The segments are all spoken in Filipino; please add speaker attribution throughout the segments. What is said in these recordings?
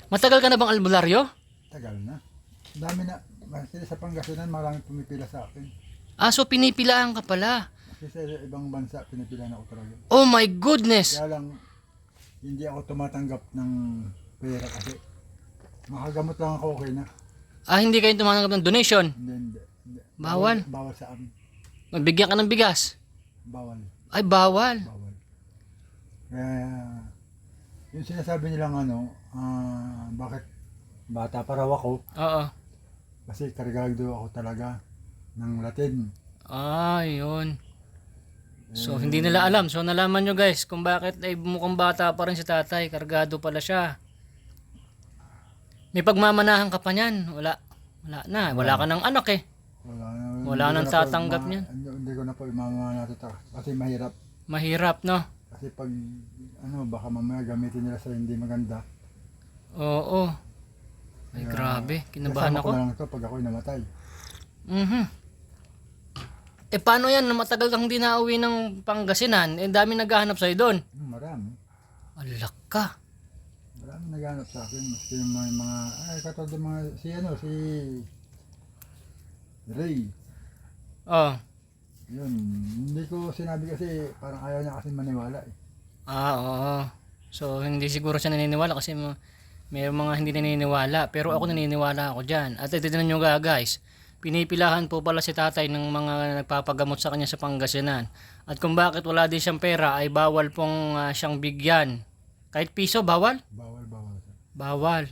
Speaker 1: Matagal ka na bang albularyo?
Speaker 2: Tagal na. Dami na. Kasi sa Pangasinan, maraming pumipila sa akin.
Speaker 1: Ah, so pinipilaan ka pala.
Speaker 2: Kasi sa ibang bansa, pinipila na ako talaga.
Speaker 1: Oh my goodness!
Speaker 2: Kaya lang, hindi ako tumatanggap ng pera kasi makagamot lang ako, okay na.
Speaker 1: Ah, hindi kayo tumanggap ng donation.
Speaker 2: Hindi.
Speaker 1: Bawal?
Speaker 2: Bawal sa amin.
Speaker 1: Magbigyan ka ng bigas.
Speaker 2: Bawal.
Speaker 1: Ay, bawal.
Speaker 2: Bawal. Kaya, yung sinasabi nilang bakit bata pa raw ako,
Speaker 1: Oo.
Speaker 2: kasi kargado ako talaga ng Latin.
Speaker 1: Ah, yun. So, hindi nila alam. So, nalaman nyo guys kung bakit ay mukhang bata pa rin si tatay. Kargado pala siya. May pagmamanahan ka pa niyan. Wala. Wala na. Wala ka ng anak eh. Wala nang tatanggap niyan.
Speaker 2: Hindi ko na po natutaka. Kasi mahirap.
Speaker 1: Mahirap, no?
Speaker 2: Kasi pag, baka mamaya gamitin nila sa hindi maganda.
Speaker 1: Oo. Ay, grabe. Kinabahan
Speaker 2: Kasama
Speaker 1: ako.
Speaker 2: ko na lang ito pag ako'y namatay.
Speaker 1: Eh, paano yan? Matagal kang hindi nauwi ng Pangasinan. Eh, dami naghahanap sa'yo doon.
Speaker 2: Marami.
Speaker 1: Alak ka.
Speaker 2: Marami naghanap sa akin. Maski yung mga katulad yung mga, si Ray.
Speaker 1: Oh.
Speaker 2: Yun. Hindi ko sinabi kasi parang ayaw niya kasi maniwala eh.
Speaker 1: Ah, oo. So, hindi siguro siya naniniwala kasi may mga hindi naniniwala. Pero ako naniniwala ako dyan. At ito nyo guys. Pinipilahan po pala si tatay ng mga nagpapagamot sa kanya sa Pangasinan. At kung bakit wala din siyang pera ay bawal pong siyang bigyan. Kahit piso, bawal?
Speaker 2: Bawal.
Speaker 1: Bawal.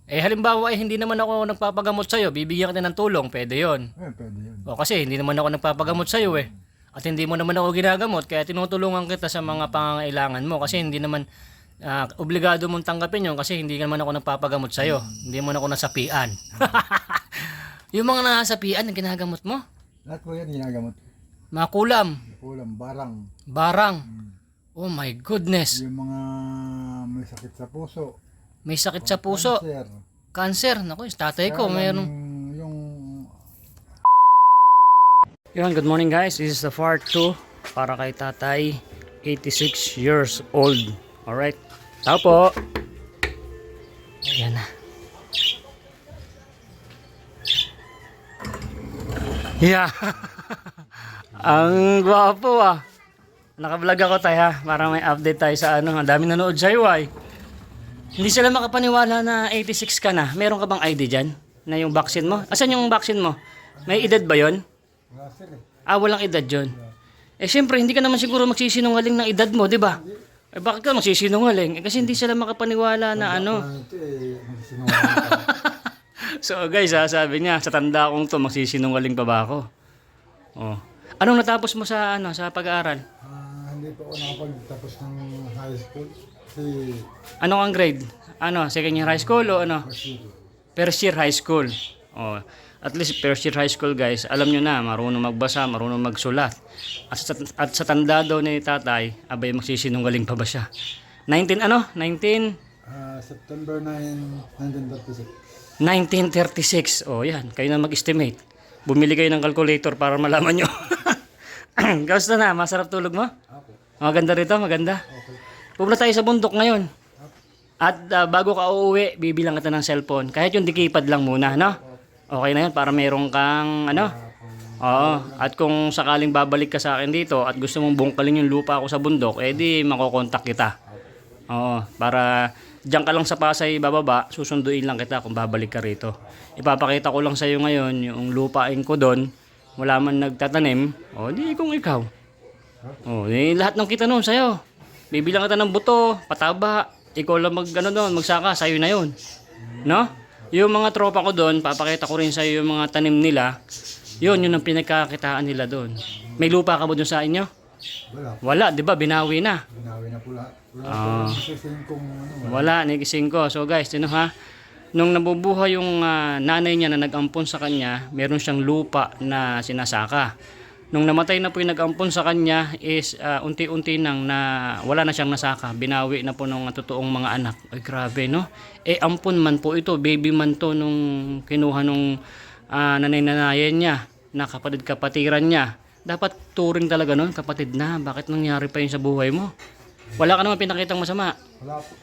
Speaker 1: Eh halimbawa hindi naman ako nagpapagamot sa'yo, bibigyan kita ng tulong, pwede yon.
Speaker 2: Pwede yun.
Speaker 1: O kasi hindi naman ako nagpapagamot sa'yo eh. At hindi mo naman ako ginagamot, kaya tinutulungan kita sa mga pangangailangan mo. Kasi hindi naman obligado mong tanggapin yun kasi hindi naman ako nagpapagamot sa'yo. Hindi mo na ako nasapian. Yung mga nasapian na ginagamot mo?
Speaker 2: Lahat po yan ginagamot.
Speaker 1: Mga kulam,
Speaker 2: Kulang, barang.
Speaker 1: barang. Oh my goodness.
Speaker 2: Yung mga may sakit sa puso.
Speaker 1: May sakit sa puso.
Speaker 2: Cancer.
Speaker 1: Cancer. Naku, yung tatay ko,
Speaker 2: Kaya lang
Speaker 1: mayroon.
Speaker 2: Yung
Speaker 1: Yun, good morning guys. This is the part 2 para kay tatay, 86 years old. Alright. Tao po. Ayan na. Yeah. Ang gwapo ah. Naka-vlog ako tayo ha. Para may update tayo sa ano. Ang dami nanood sa'yo ay. Hindi sila makapaniwala na 86 ka na. Meron ka bang ID dyan? Na yung vaccine mo? Asan yung vaccine mo? May edad ba yon?
Speaker 2: cancer eh.
Speaker 1: Ah, walang edad yun. Eh, syempre, hindi ka naman siguro magsisinungaling ng edad mo, di ba? Eh, bakit ka magsisinungaling? Eh, kasi hindi sila makapaniwala na ano.
Speaker 2: Ito magsisinungaling.
Speaker 1: So, guys, sabi niya, sa tanda kong to, magsisinungaling pa ba ako? Oh. Anong natapos mo sa, sa pag-aaral?
Speaker 2: Hindi po ako nakapagtapos ng high school. Kasi
Speaker 1: Anong ang grade? Second year high school o ano? First year high school. Oh. At least first year high school guys, alam nyo na, marunong magbasa, marunong magsulat. At sa tanda daw ni tatay, abay magsisinungaling pa ba siya? 19
Speaker 2: September 9, 1936.
Speaker 1: 1936. Oh, yan. Kayo na mag-estimate. Bumili kayo ng calculator para malaman nyo. Kamusta na? Masarap tulog mo? Maganda rito? Maganda? Pupunta tayo sa bundok ngayon. At bago ka uuwi, bibilang kita ng cellphone. Kahit yung dikipad lang muna, no? Okay na yun para meron kang Oo. At kung sakaling babalik ka sa akin dito at gusto mong bungkalin yung lupa ko sa bundok, edi makokontak kita. Oo. Para diyan ka lang sa Pasay bababa, susunduin lang kita kung babalik ka rito. Ipapakita ko lang sa iyo ngayon yung lupain ko doon. Wala man nagtatanim. O di kung ikaw. O di lahat ng kita noon sa'yo. Bibilang kita ng buto, pataba. Ikaw lang magsaka, sa'yo na yun. No? Yung mga tropa ko doon, papakita ko rin sa iyo yung mga tanim nila. Yun ang pinagkakakitaan nila doon. May lupa ka ba doon sa inyo? Wala, di ba? Binawi na.
Speaker 2: Binawi na po lahat.
Speaker 1: Wala, nagising ko. So guys, ha? Nung nabubuhay yung nanay niya na nag-ampon sa kanya, meron siyang lupa na sinasaka. Nung namatay na po yung nag-ampon sa kanya is unti-unti nang na wala na siyang nasaka. Binawi na po ng totoong mga anak. Ay grabe no. Eh ampon man po ito, baby man to nung kinuha nung nanay-nanayan niya, na kapatid-kapatiran niya. Dapat turing talaga nun, kapatid na. Bakit nangyari pa yun sa buhay mo? Wala ka naman pinakitang masama.
Speaker 2: Wala po.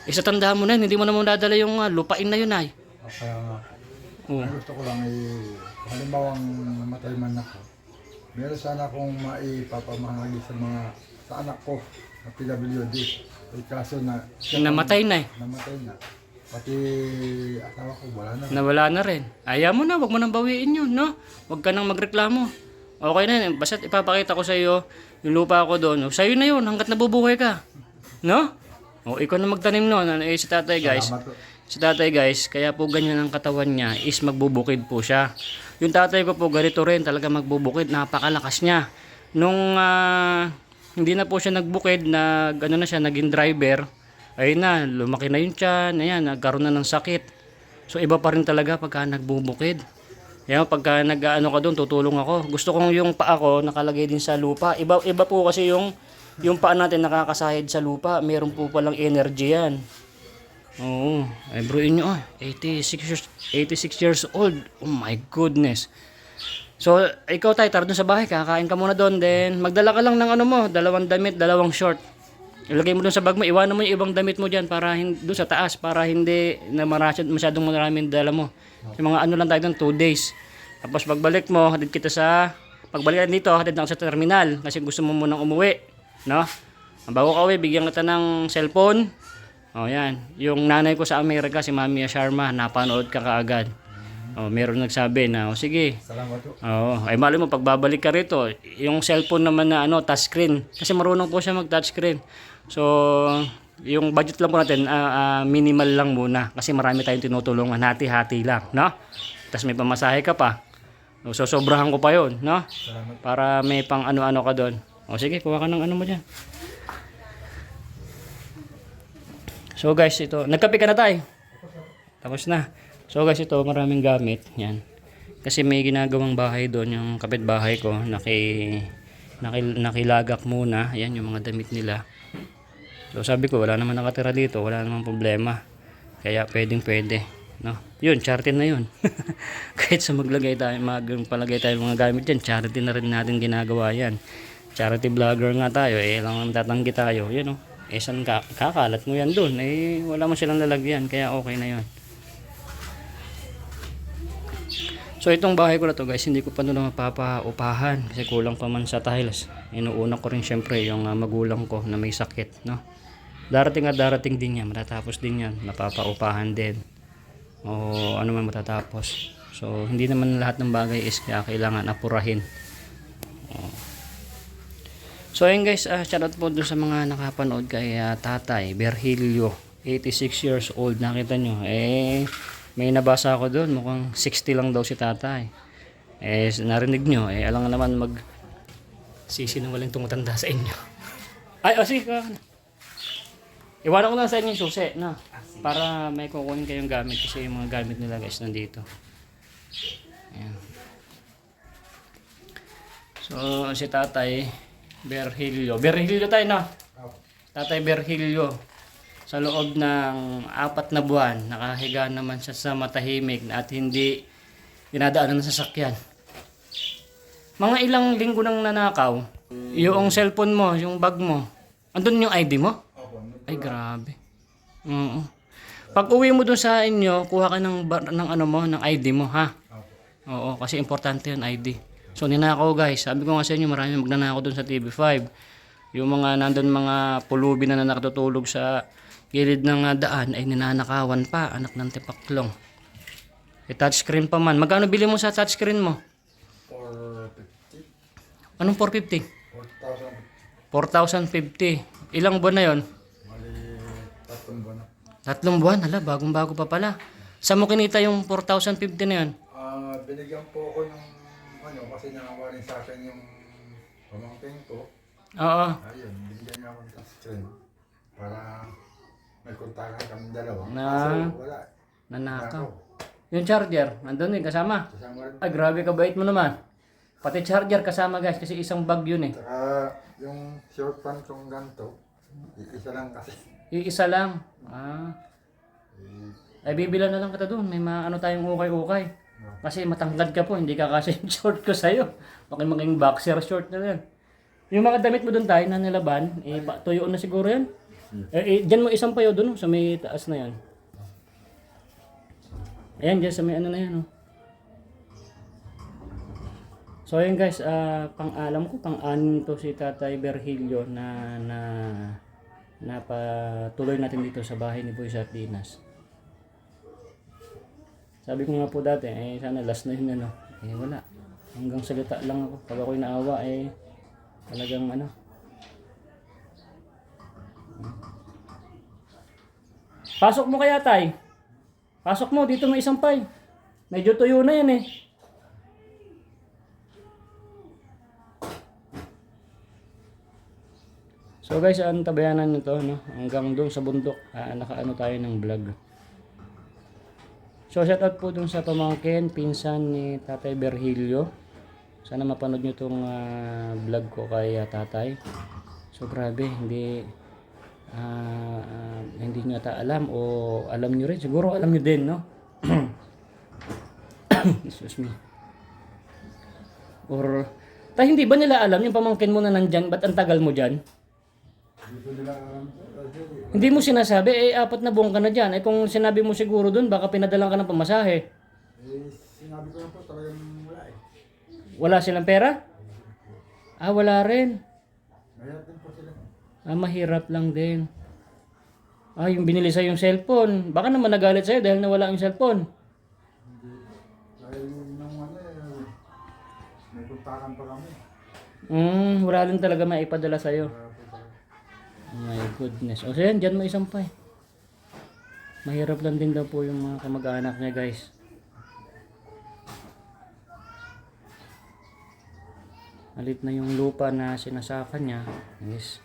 Speaker 1: Isa tandaan mo na yun, hindi mo na dadala yung lupain na yun ay.
Speaker 2: Kaya nga,
Speaker 1: Oo.
Speaker 2: ang gusto ko lang ay, halimbawang namatay man ako, meron sana akong maipapamahagi sa anak ko na PWD. Eh, kaso na,
Speaker 1: Namatay na eh.
Speaker 2: namatay na. Pati asawa ko, wala na.
Speaker 1: Nawala na rin. Ayaw mo na, wag mo nang bawiin yun, no? Wag ka nang magreklamo. Okay na yun, basta't ipapakita ko sa iyo yung lupa ko doon. Sa'yo na yun, hanggat nabubuhay ka. No? O, ikaw na magtanim noon. Ano, si tatay guys,
Speaker 2: Salamat po.
Speaker 1: si tatay guys, kaya po ganyan ang katawan niya is magbubukid po siya. Yung tatay ko po ganito rin, talaga magbubukid, napakalakas niya. Nung hindi na po siya nagbukid, na siya, naging driver, ayun na, lumaki na yung tiyan, ayan, nagkaroon na ng sakit. So iba pa rin talaga pagka nagbubukid. Kaya pagka nag-ano ka doon, tutulong ako. Gusto kong yung paa ko nakalagay din sa lupa. Iba po kasi yung paa natin nakakasahid sa lupa. Meron po palang energy yan. Oo. Ay bro inyo 86 years old. Oh my goodness. So ikaw tay, tara doon sa bahay, kakain ka muna doon. Then magdala ka lang ng ano mo, 2 damit, 2 short. Ilagay mo doon sa bag mo, iwanan mo yung ibang damit mo dyan para doon sa taas, para hindi na masyadong maraming dala mo. Yung mga ano lang tayo doon, 2 days. Tapos pagbalik mo, pagbalik dito, hatid na ako sa terminal kasi gusto mo munang umuwi, no? Bago ka uwi, bigyan kita ng cellphone. O yan, yung nanay ko sa Amerika, si Mami Sharma, napanood ka kaagad. O, meron nagsabi na, o sige.
Speaker 2: Salamat po.
Speaker 1: Oo, ay mali mo pagbabalik ka rito, yung cellphone naman na touchscreen kasi marunong po siya mag-touchscreen. So, yung budget lang po natin minimal lang muna kasi marami tayong tinutulungan, hati-hati lang, no? Tapos may pamasahe ka pa. So, sobrahan ko pa 'yon, no?
Speaker 2: Salamat.
Speaker 1: Para may pang ano-ano ka doon. O sige, kuha ka ng ano mo diyan. So guys, ito, nagkape ka na tayo. Tapos na. So guys, ito maraming gamit, yan. Kasi may ginagawang bahay doon, yung kapitbahay ko, nakilagak muna, yan yung mga damit nila. So sabi ko, wala naman nakatira dito, wala namang problema. Kaya pwede, no? Yun, charity na yun. Kahit sa magpalagay tayo mga gamit dyan, charity na rin natin ginagawa yan. Charity vlogger nga tayo, lang tatanggi tayo, yun o. Saan kakalat mo yan doon? Wala mo silang lalagyan, kaya okay na yun. So itong bahay ko na to guys, hindi ko pa doon mapapaupahan kasi kulang pa man sa tiles. Inuuna ko rin syempre yung magulang ko na may sakit, no? Darating din yan, matatapos din yan, mapapaupahan din. O ano man matatapos. So hindi naman lahat ng bagay is kailangan apurahin. So ayun guys, shoutout po dun sa mga nakapanood kay Tatay Virgilio, 86 years old. Nakita nyo, may nabasa ako doon, mukhang 60 lang daw si Tatay. Narinig nyo, alam nga naman sisinungaling tumatanda sa inyo. Sige, iwanan ko lang sa inyo yung susi, no? Para may kukunin kayong gamit kasi yung mga gamit nila guys nandito. Ayan. So si Tatay Virgilio tayo, no? Tatay Virgilio, sa loob ng 4 na buwan, nakahiga naman siya sa matahimik at hindi dinadaanan ng sasakyan. Mga ilang linggo nang nanakaw, yung cellphone mo, yung bag mo, andun yung ID mo? Ay, grabe. Pag uwi mo dun sa inyo, kuha ka ng ID mo, ha? Oo, kasi importante yung ID. So ninakaw guys, sabi ko nga sa inyo, marami magnanakaw doon sa TV5. Yung nandun mga pulubi na nakatutulog sa gilid ng daan ay ninanakawan pa, anak ng tipaklong. Touchscreen pa man. Magkano bili mo sa touchscreen mo?
Speaker 2: 450.
Speaker 1: Anong 450?
Speaker 2: 4,000.
Speaker 1: 4,050. Ilang buwan na yon?
Speaker 2: Mali, 3 buwan na.
Speaker 1: 3 buwan? Hala, bagong-bago pa pala. Saan mo kinita yung 4,050 na yon?
Speaker 2: Binigyan po ako ng kasi nakawarin sa akin yung pamangkin ko.
Speaker 1: Oo.
Speaker 2: Ayun, binigyan niya ako ng touchscreen para may kontakan kami dalawa.
Speaker 1: Na-
Speaker 2: wala.
Speaker 1: Nanakaw. Yung charger, nandun kasama.
Speaker 2: Kasama rin.
Speaker 1: Ay, grabe ka bait mo naman. Pati charger kasama guys, kasi isang bag yun eh.
Speaker 2: Saka yung short pants kong ganito, isa lang kasi.
Speaker 1: Iisa lang. Ay, bibilan na lang kita doon. May tayong ukay-ukay. Kasi matangkad ka po, hindi ka kasi yung short ko sa'yo. Okay, maging boxer short na yan. Yung mga damit mo doon tayo na nilaban, tuyo na siguro yan. Dyan mo isang payo doon, sa may taas na yan. Ayan, dyan sa may ano na yan, oh. So ayun guys, pang-alam ko, pang-anim to si Tatay Virgilio na patuloy natin dito sa bahay ni Boy Sardinas. Sabi ko nga po dati, sana last na yun, ano. Wala. Hanggang salita lang ako. Pag ako'y naawa, talagang ano. Pasok mo kaya, Tay. Pasok mo, dito may isang pay. Medyo tuyo na yan, eh. So guys, tabayanan nyo to, no? Hanggang doon sa bundok, nakaano tayo ng vlog. So shout out po dun sa pamangkin, pinsan ni Tatay Virgilio. Sana mapanood nyo tong vlog ko kay tatay. So grabe, hindi nyo ata alam o alam nyo rin. Siguro alam nyo din, no? Excuse me. Or, hindi ba nila alam yung pamangkin mo na nandyan? Ba't ang tagal mo dyan?
Speaker 2: Dito nila alam.
Speaker 1: Hindi mo sinasabi, 4 na buwan ka na dyan. Kung sinabi mo siguro dun, baka pinadalang ka ng pamasahe.
Speaker 2: Sinabi ko na po, talagang wala eh.
Speaker 1: Wala silang pera? Wala rin.
Speaker 2: Mahirap din po sila.
Speaker 1: Mahirap lang din. Yung binili sa'yo yung cellphone. Baka naman nagalit sa'yo dahil nawala yung cellphone.
Speaker 2: Hindi. Dahil nung may puntakan pa kami.
Speaker 1: Wala rin talaga maipadala sa'yo.
Speaker 2: Wala po talaga.
Speaker 1: Oh my goodness. O so yan, dyan mo isang pa eh. Mahirap lang din daw po yung mga kamag-anak niya guys. Alit na yung lupa na sinasakan niya. Is,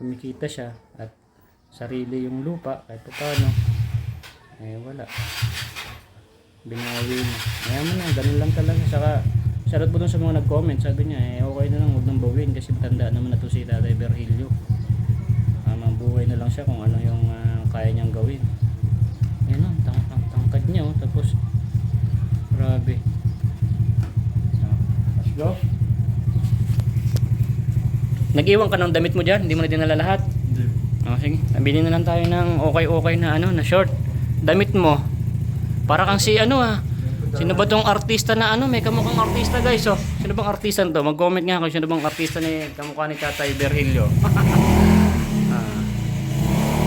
Speaker 1: kumikita siya at sarili yung lupa kahit pa paano. Wala. Binawi na. Ayaw mo na, ganun lang talaga. Saka, shoutout po dun sa mga nag-comment. Sabi niya, okay na lang, huwag nang bawin kasi matanda naman na to si Tatay Virgilio. Mabuhay na lang siya kung ano yung kaya niyang gawin. Ayun o, tangkad niya o. Tapos, grabe. Let's go. Nag-iwan ka ng damit mo dyan? Hindi mo na dinala lahat?
Speaker 2: Hindi.
Speaker 1: Sige, nabili na lang tayo ng okay na na short. Damit mo. Para kang si sino ba tong artista na may kamukhang artista guys, oh. Sino bang artista to? Mag-comment nga kung sino bang artista ni kamukha ni Tatay Virgilio.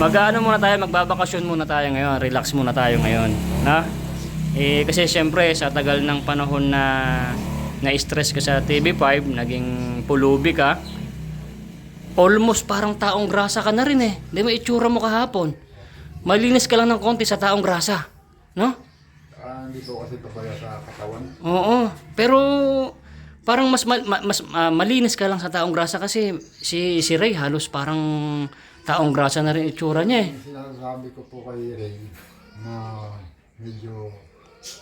Speaker 1: Muna tayo, magbabakasyon muna tayo ngayon, relax muna tayo ngayon, na? Kasi syempre sa tagal ng panahon na stress ka sa TV5, naging pulubi ka. Almost parang taong grasa ka na rin eh. Di ba itsura mo kahapon? Malinis ka lang ng konti sa taong grasa, no?
Speaker 2: Hindi ko kasi papaya sa katawan.
Speaker 1: Oo, pero parang mas malinis ka lang sa taong grasa kasi si Ray halos parang taong grasa na rin itsura niya eh.
Speaker 2: Sinasabi ko po kay Ray na medyo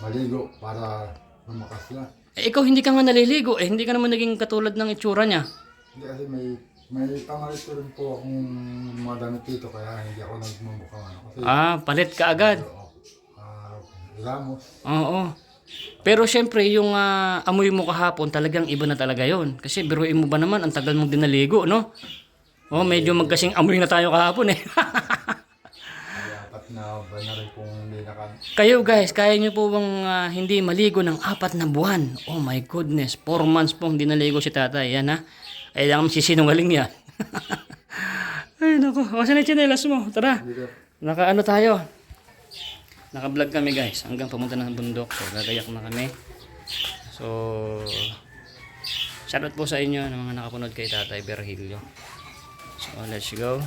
Speaker 2: maligo para lumakas na.
Speaker 1: Ikaw hindi ka nga naliligo hindi ka naman naging katulad ng itsura niya.
Speaker 2: Hindi kasi may pamalit ko rin po akong mga damit dito kaya hindi ako nagmumukhang Kasi,
Speaker 1: palit ka agad.
Speaker 2: Ramos.
Speaker 1: Oo. Pero syempre yung amoy mo kahapon talagang iba na talaga yon. Kasi biruin mo ba naman ang tagal mong dinaligo, no? Medyo magkasing amoy na tayo kahapon eh.
Speaker 2: Apat na ba na rin kung hindi
Speaker 1: Kayo guys, kaya nyo po bang hindi maligo ng 4 na buwan? Oh my goodness, 4 months pong hindi naligo si tatay. Yan ha. Ay lang sisinungaling yan. Ay naku, saan yung tsinelas mo? Tara. Naka tayo. Naka-vlog kami guys, hanggang pumunta na ng bundok. So, gagayak na kami. So, shoutout po sa inyo ng mga nakapunod kay Tatay Virgilio. So, let's go.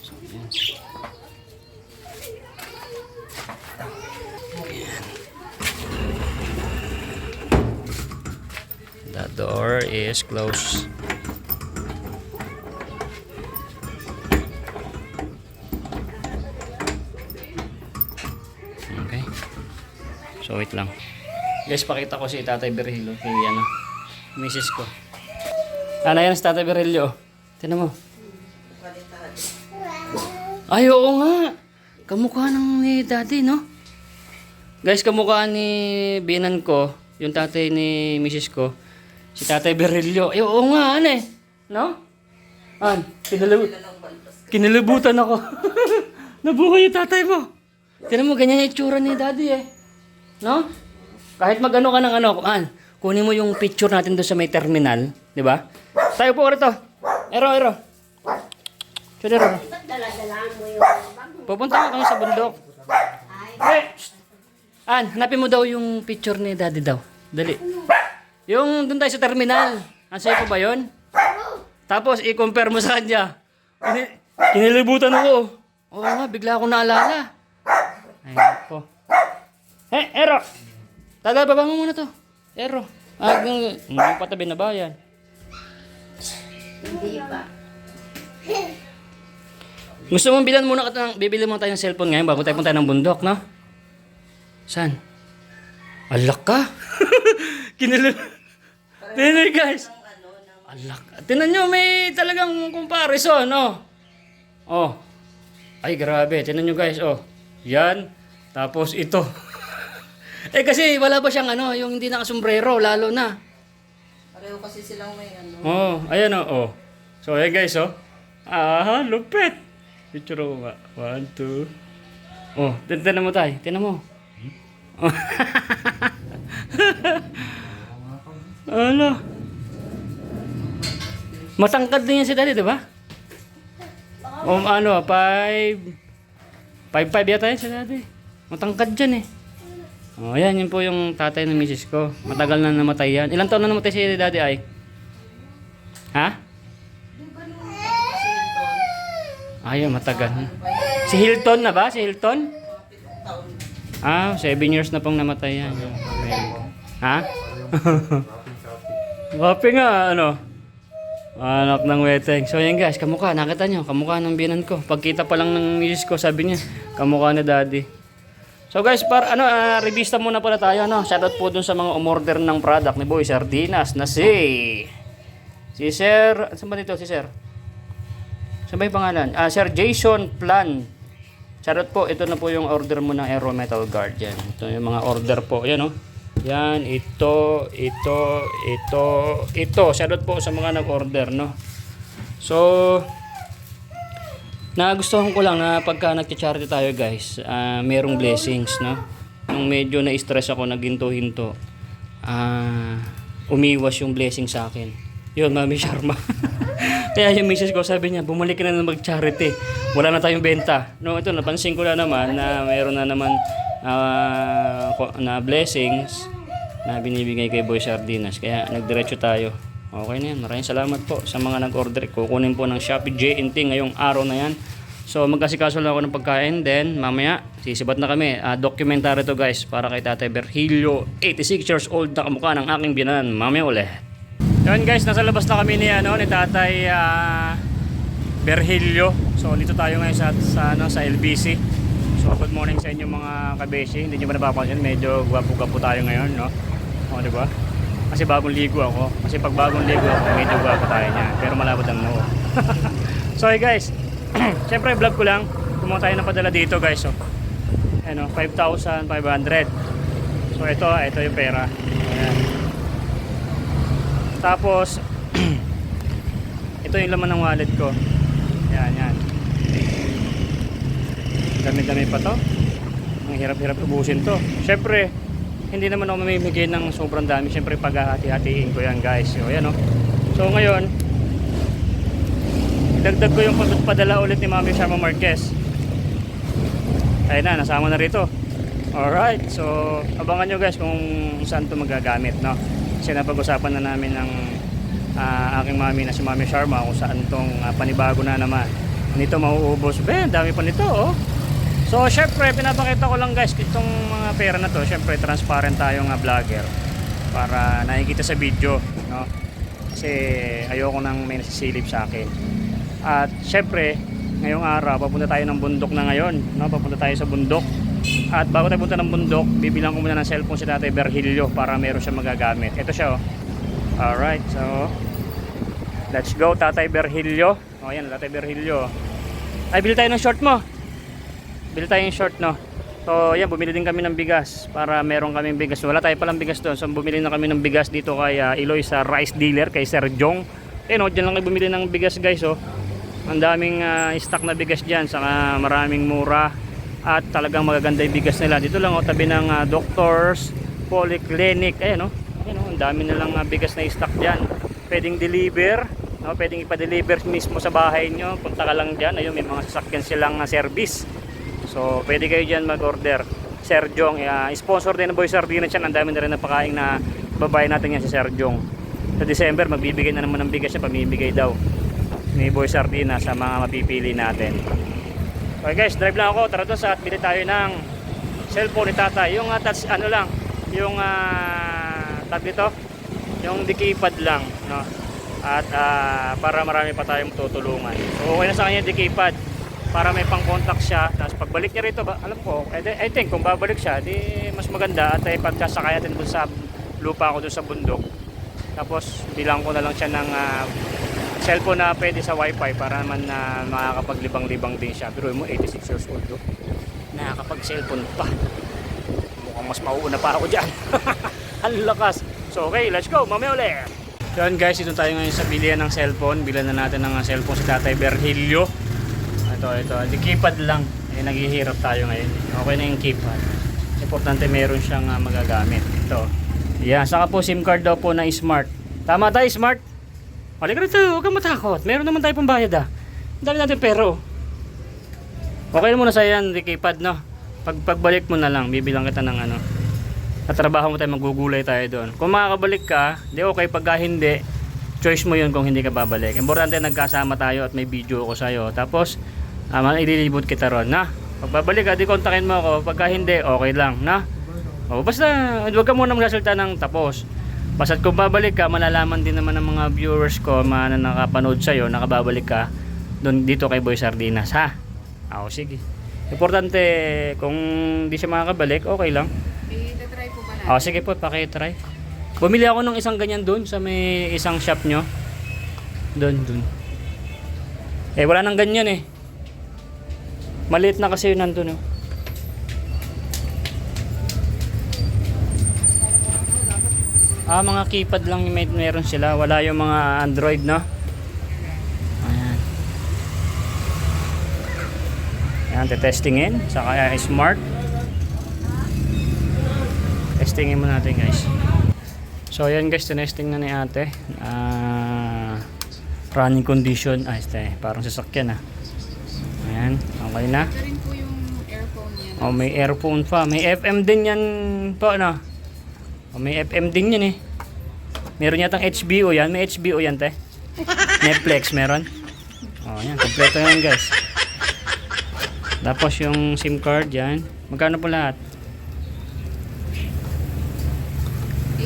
Speaker 1: So, yan. Ayan. The door is closed. So wait lang. Guys, pakita ko si Tatay Virgilio kay misis ko. Yan si Tatay Virgilio. Tingnan mo. Ay, oo nga. Kamukha ng ni Daddy, no? Guys, kamukha ni binan ko, yung tatay ni misis ko. Si Tatay Berrilio. Eh, oo nga, ano eh. No? An, kinalibutan ako. Nabuhay yung tatay mo. Tignan mo, ganyan yung itsura ni Daddy eh. No? Kahit mag-ano ka ng ano, kunin mo yung picture natin doon sa may terminal. Di ba? Tayo po rito. Ero. Sige, Ero.
Speaker 3: Ba't dala-dalaan mo yung bag mo?
Speaker 1: Pupunta ka kami sa bundok.
Speaker 3: Ay,
Speaker 1: Hanapin mo daw yung picture ni Daddy daw. Dali. Yung doon tayo sa terminal. Sa'yo pa ba yun? Tapos, i-compare mo sa kanya. Kinilibutan ako. Oo nga, bigla akong naalala. Ay, po. Ero! Tagal, baba mo muna to. Ero. Hindi patabi na ba yan?
Speaker 3: hindi pa.
Speaker 1: Gusto mong bibili mo tayo ng cellphone ngayon bago tayo punta ng bundok, no? Saan? Alak ka? Tinan guys. Alak. Tinan nyo, may talagang comparison, no? Oh. Ay, grabe. Tinan nyo guys, oh. Yan. Tapos ito. Kasi wala pa siyang yung hindi nakasombrero, lalo na.
Speaker 4: Pareho kasi silang may
Speaker 1: Oh, ayan oh. So, ayan guys, oh. Lupit. Picture ko nga. 1, 2. Oh, tinan mo tayo. Tinan mo. Ano? Matangkad din yan si Daddy, di ba? 5'5" yata yan si Daddy. Matangkad dyan eh. Oh, ayan, yun po yung tatay ng misis ko. Matagal na namatay yan. Ilang taon na namatay si Daddy ay? Ha? Ayun, matagal. Si Hilton na ba? Si Hilton? 7 years na pong namatay yan. Ha? Wapi nga, anak ng weteng. So yan guys, kamukha. Nakita nyo, kamukha ng binan ko. Pagkita pa lang ng misis ko, sabi niya, kamukha ni Daddy. So guys, revista muna pala tayo, Shoutout po dun sa mga umorder ng product ni Boy Sardinas na si Sir, saan ba dito si Sir? Saan ba yung pangalan? Sir Jason Plan. Shoutout po, ito na po yung order mo ng Aero Metal Guard. Yan. Ito yung mga order po. Yan, Yan, ito. Shoutout po sa mga nag-order, So, nagustuhan ko lang na pagka nag-charity tayo, guys, merong blessings, Nung medyo na-stress ako, naghinto-hinto, umiwas yung blessing sa akin. Yun, Mami Sharma. Kaya yung misis ko, sabi niya, bumalik ka na mag-charity. Wala na tayong benta. Ito, napansin ko na naman na mayroon na naman na blessings na binibigay kay Boy Sardinas. Kaya nagdiretso tayo. Okay na yan. Maraming salamat po sa mga nag-order. Kukunin po ng Shopee JNT ngayong araw na yan. So magkasikaso lang ako ng pagkain. Then mamaya, sisibat na kami. Documentary to guys para kay Tatay Berhilio. 86 years old na kamukha ng aking binan. Mamaya ulit. Yun guys, nasa labas na kami ni Tatay Berhilio. So dito tayo ngayon sa LBC. So good morning sa inyo mga kabeshi. Hindi nyo ba napapansin, medyo gwapo-gwapo tayo ngayon, di ba? Kasi bagong ligo ako. Kasi pag bagong ligo ako, medyo gwapo tayo niya. Pero malabot ang noo. So hey guys, syempre vlog ko lang. Kumuha tayo ng padala dito guys. So, 5,500. So ito yung pera. Ayan. Tapos ito yung laman ng wallet ko. Yan. Dami-dami pa to. Ang hirap-hirap ubusin to. Syempre, hindi naman ako mamimigay ng sobrang dami. Syempre, paghahati-hatiin ko yan guys. So, ayan So, ngayon, idagdag ko yung padala ulit ni Mami Sharma Marquez. Ayun na, nasama na rito. Alright, so, abangan nyo guys kung saan to magagamit, Kasi napag-usapan na namin ng aking mami na si Mami Sharma kung saan tong panibago na naman. Nito mauubos. Dami pa nito, So, syempre, pinapakita ko lang guys itong mga pera na to. Syempre, transparent tayong vlogger para nakikita sa video, Kasi ayoko nang may nasisilip sa akin. At syempre, ngayong araw, papunta tayo ng bundok na ngayon, Papunta tayo sa bundok. At bago tayo punta ng bundok, bibilang ko muna ng cellphone si Tatay Berhilio para meron siya magagamit. Ito siya, Alright, so let's go Tatay Berhilio. Yan, Tatay Berhilio. Ay, bili tayo ng short mo. Bili tayo ng short, So So yan, bumili din kami ng bigas para meron kaming bigas. Wala tayo palang bigas doon. So bumili na kami ng bigas dito kay Iloy sa rice dealer kay Sir Jong. Diyan lang kayo bumili ng bigas guys. Ang daming stock na bigas dyan. Saka maraming mura. At talagang magaganda yung bigas nila. Dito lang tabi ng Doctors Polyclinic. Ayan ang dami nilang bigas na stock dyan. Pwedeng deliver. Pwedeng ipa-deliver mismo sa bahay nyo. Punta ka lang dyan. Ayun, may mga sasakyan silang service. So, pwede kayo dyan mag-order. Sir Jong, sponsor din ng Boy Sardinas yan. Ang dami na rin napakain na babae natin yan si Sir Jong. Sa December, magbibigay na naman ng bigas siya. Pamibigay daw ni Boy Sardinas sa mga mapipili natin. Okay guys, drive lang ako. Tara doon sa at bili tayo ng cellphone ni Tata. Yung touch, yung tab dito. Yung di-keypad lang. No? At para marami pa tayong tutulungan. So, okay na sa kanya di-keypad. Para may pang-contact siya. Tapos pagbalik niya rito, alam ko, I think kung babalik siya, di mas maganda at pagkasakay natin dun sa lupa ko dun sa bundok. Tapos bilang ko na lang siya ng cellphone na pwede sa wifi para naman na makakapaglibang-libang din siya. Pero mo 86 years old nakakapag-cellphone pa. Mukhang mas mauuna pa ako dyan. Ang lakas. So okay, let's go. Mamaya ulit. So yun guys, ito tayo ngayon sa bilihan ng cellphone. Bilan na natin ng cellphone si Tatay Virgilio. Ito, di keypad lang. Naghihirap tayo ngayon. Okay na yung keypad. Importante meron siyang magagamit. Ito. Yan, saka po SIM card daw po na smart. Tama tayo, smart? Halika rito, huwag kang matakot. Meron naman tayo pambayad Dali natin pero. Okay na muna sa yan, di keypad, no? Pagbalik mo na lang, bibilang kita ng Katrabaho mo tayo, magugulay tayo doon. Kung makakabalik ka, di okay. Pagka hindi, choice mo yun kung hindi ka babalik. Importante nagkasama tayo at may video ko sa'yo. Tapos, ililibot kita ron, na? Pagbabalik ka, di kontakin mo ako. Pagka hindi, okay lang, na? Basta, huwag ka muna magsasalita ng tapos. Basta't kung babalik ka, malalaman din naman ng mga viewers ko, mga nakapanood sa'yo, nakababalik ka, doon dito kay Boy Sardinas, ha? Sige. Importante, kung di siya makakabalik, okay lang.
Speaker 4: I-try po ba natin?
Speaker 1: Sige po, pakitry. Bumili ako ng isang ganyan doon sa may isang shop nyo. Doon. Wala nang ganyan Maliit na kasi yun nandun mga keypad lang meron sila. Wala yung mga Android, no? Ayan, testingin. Saka smart. Testingin mo natin guys. So ayan guys, tinesting na ni ate. Running condition. Parang sasakyan Ayan, okay na.
Speaker 4: Ito rin po yung earphone niya.
Speaker 1: May earphone pa. May FM din yan po, may FM din yan Meron yatang HBO yan. May HBO yan, te. Netflix meron. Yan. Kompleto yan, guys. Tapos yung SIM card yan. Magkano po lahat?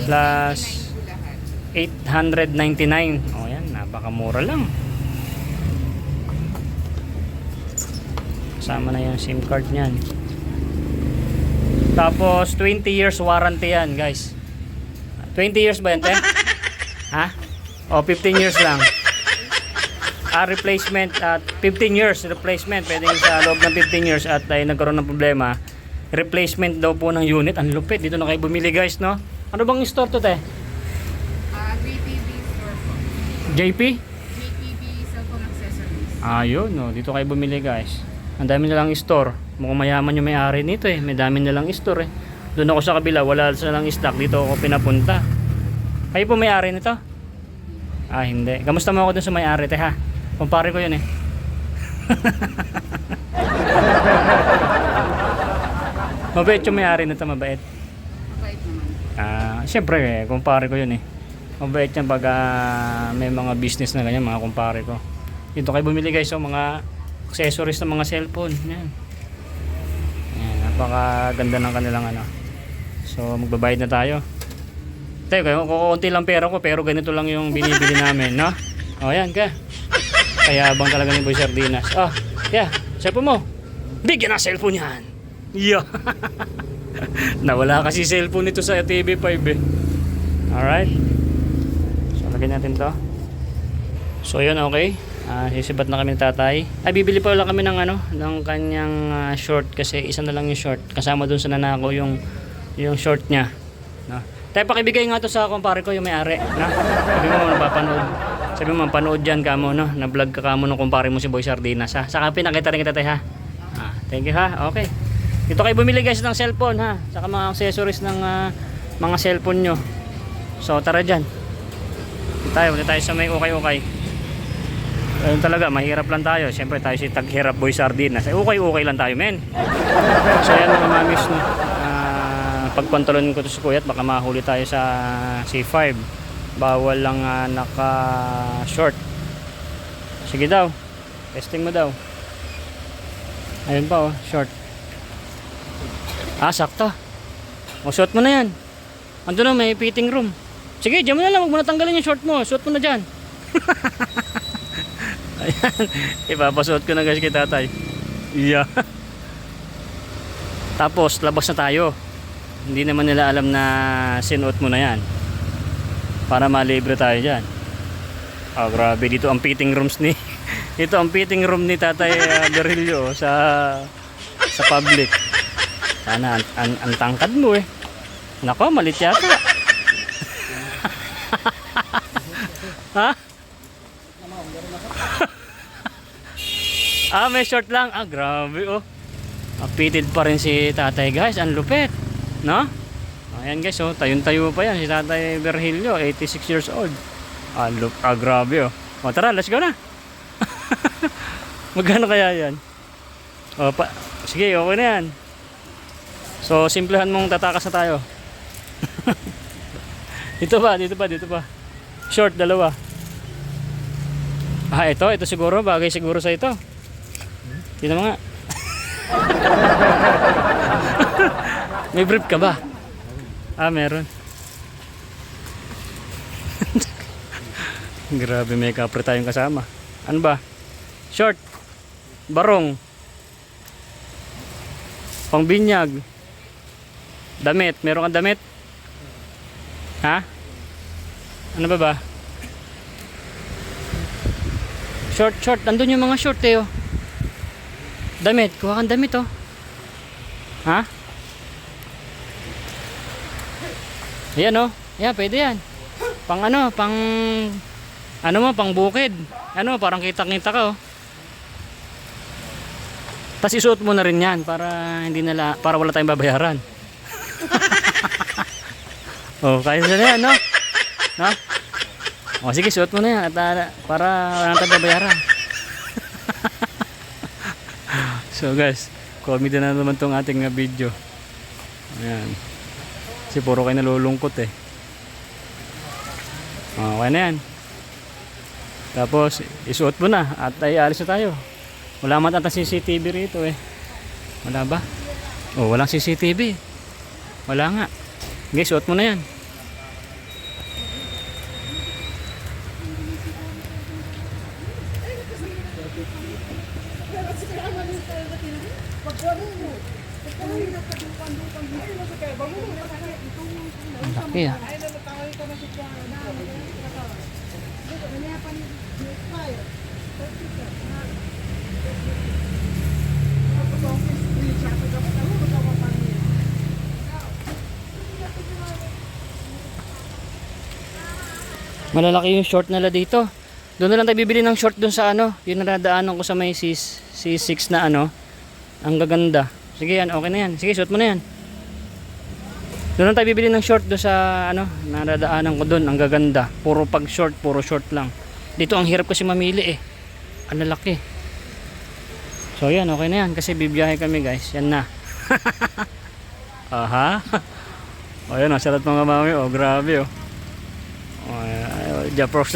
Speaker 1: Plus 899. Yan. Napakamura lang. Kasama na yung SIM card niyan. Tapos 20 years warranty yan, guys. 20 years ba yan, te? 15 years lang. Replacement at 15 years replacement. Pwedeng sa loob ng 15 years at nagkaroon ng problema. Replacement daw po ng unit. Ang lupit. Dito na kayo bumili, guys, no? Ano bang store to, te?
Speaker 4: JPB store po.
Speaker 1: JP?
Speaker 4: JPB cellphone accessories.
Speaker 1: Yun, no? Dito kayo bumili, guys. Ang dami nilang store. Mukhang mayaman yung may-ari nito May dami nilang store Doon ako sa kabila, wala silang stock. Dito ako pinapunta. Kayo po may-ari nito? Hindi. Kamusta mo ako dun sa may-ari, te, ha? Kumpare ko yun Mabait yung may-ari nito, mabait.
Speaker 4: Mabait naman.
Speaker 1: Siyempre, kumpare ko yun Mabait yan pag may mga business na ganyan, mga kumpare ko. Dito kayo bumili, guys, mga accessories ng mga cellphone. Yan. Napakaganda ng kanilang So magbabayad na tayo. Kukunti lang pera ko pero ganito lang yung binibili namin, no? Yan ka. Kaya abang talaga ni Boy Sardinas. Cellphone mo. Bigyan ng cellphone yan. Nawala kasi cellphone nito sa TV5 Alright. So lagyan natin to. So yun, okay. Sisibat na kami ng tatay. Ay, bibili pa lang kami ng ano, ng kanyang short kasi isa na lang yung short. Kasama dun sa nanako yung short niya. No? Tayo pakibigay nga to sa kumpare ko yung may-ari. No? Sabi mo napapanood. Sabi mo mapanood dyan ka mo, no? Na-vlog ka mo ng kumpare mo si Boy Sardinas, ha? Saka pinakita rin kita tayo, ha? Thank you, ha? Okay. Dito kayo bumili guys ng cellphone, ha? Saka mga accessories ng mga cellphone nyo. So, tara dyan. Punta tayo sa may ukay-ukay. Ayun talaga, mahirap lang tayo. Siyempre tayo si Taghirap Boy Sardinas. Okay lang tayo, men. So yan mga mamis, no? Pagpantulon ko to si Kuya at baka mahuli tayo sa C5. Bawal lang naka-short. Sige daw. Testing mo daw. Ayun pa, oh, short. Sakto. Suot mo na yan. Ando na, may fitting room. Sige, dyan mo na lang. Huwag mo na tanggalin yung short mo. Suot mo na dyan. Ayan, ipapasuot ko na guys kay tatay. Yeah. Tapos labas na tayo. Hindi naman nila alam na sinuot mo na yan. Para malibre tayo dyan. Grabe, dito ang fitting rooms ni dito ang fitting room ni Tatay Berilio sa public. Sana ang tangkad mo eh. Nako, malit yata. Ha? May short lang. Grabe, oh. Fitted pa rin si tatay, guys. Ang lupit. No? Ayan, guys, oh. Tayo pa yan. Si Tatay Virgilio, 86 years old. Grabe, oh. Tara, let's go na. Magkano kaya yan? Sige, okay na yan. So, simplehan mong tatakas na tayo. Dito pa. Short, dalawa. Ito siguro. Bagay siguro sa ito. Tingnan mo nga. May brief ka ba? Meron. Grabe, may kapre tayong kasama. Ano ba? Short. Barong. Pangbinyag. Damit. Meron kang damit? Ha? Ano ba? Short. Nandun yung mga short eh, oh. Damit. Kuha kang damit, oh. Ha? Ayan, oh. Ayan, pwede yan. Pang bukid. Parang kita-kita ka, oh. Tapos isuot mo na rin yan para wala tayong babayaran. Kaya na yan, no? No? Sige, suot mo na yan at para wala tayong babayaran. So guys, comedy na naman tong ating video. Ayan. Kasi puro kayo nalulungkot eh. Okay na yan. Tapos isuot mo na at alis na tayo. Wala man ata CCTV rito eh. Wala ba? Walang CCTV. Wala nga. Okay, suot mo na yan. Laki ah. Malalaki yung short nila dito. Doon na lang tayo bibili ng short doon sa yung nadadaanan ko sa may C6 na ang gaganda. Sige yan, okay na yan. Sige, suot mo na yan. Doon lang tayo bibili ng short doon sa nadadaanan ko doon, ang gaganda. Puro short lang. Dito ang hirap kasi mamili eh. Ang lalaki. So yan, okay na yan kasi bibiyahe kami guys. Yan na. Aha. Yan, salat mga mami. Grabe oh. Japorms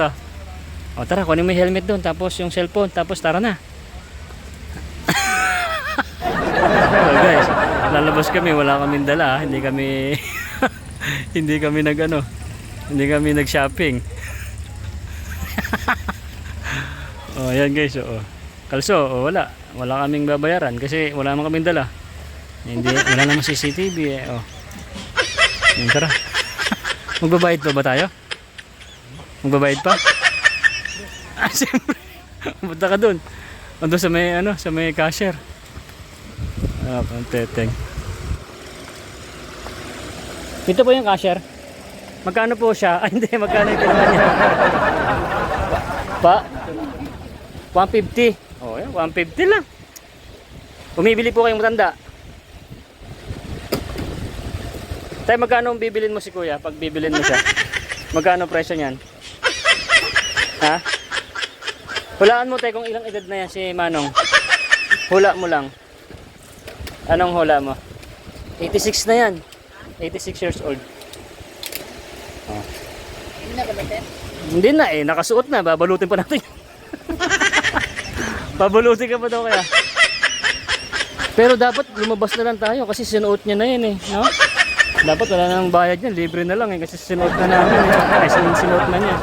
Speaker 1: ah. Tara, kunin mo yung helmet doon, tapos yung cellphone, tapos tara na. Guys, lalabas kami, wala kaming dala, hindi kami nag-shopping. Ayan guys, kalso, wala kaming babayaran kasi wala naman kaming dala. Wala naman CCTV eh. Tara. Magbabayad pa ba tayo? Magbabayad pa? Ah, siyempre. Punta ka dun. Ando sa may, ano, sa may cashier. Ah, panteteng. Ito po yung cashier. Magkano po siya? Ay, hindi. Magkano yung kinuha niya? Pa? 150. Oh, yan. 150 lang. Bumibili po kayong matanda. Tayo, magkano ang bibilin mo si kuya pag bibilin mo siya? Magkano presyo niyan? Ha? Hulaan mo tayo kung ilang edad na yan si Manong. Hula mo lang. Anong hula mo? 86 na yan. 86 years old. Oh. Hindi na eh, nakasuot na. Babalutin pa natin. Babalutin ka pa daw kaya. Pero dapat lumabas na lang tayo kasi sinuot niya na yan eh. No? Dapat wala nang bayad yan, libre na lang eh kasi sinuot na namin eh. Ay, sinuot na niya.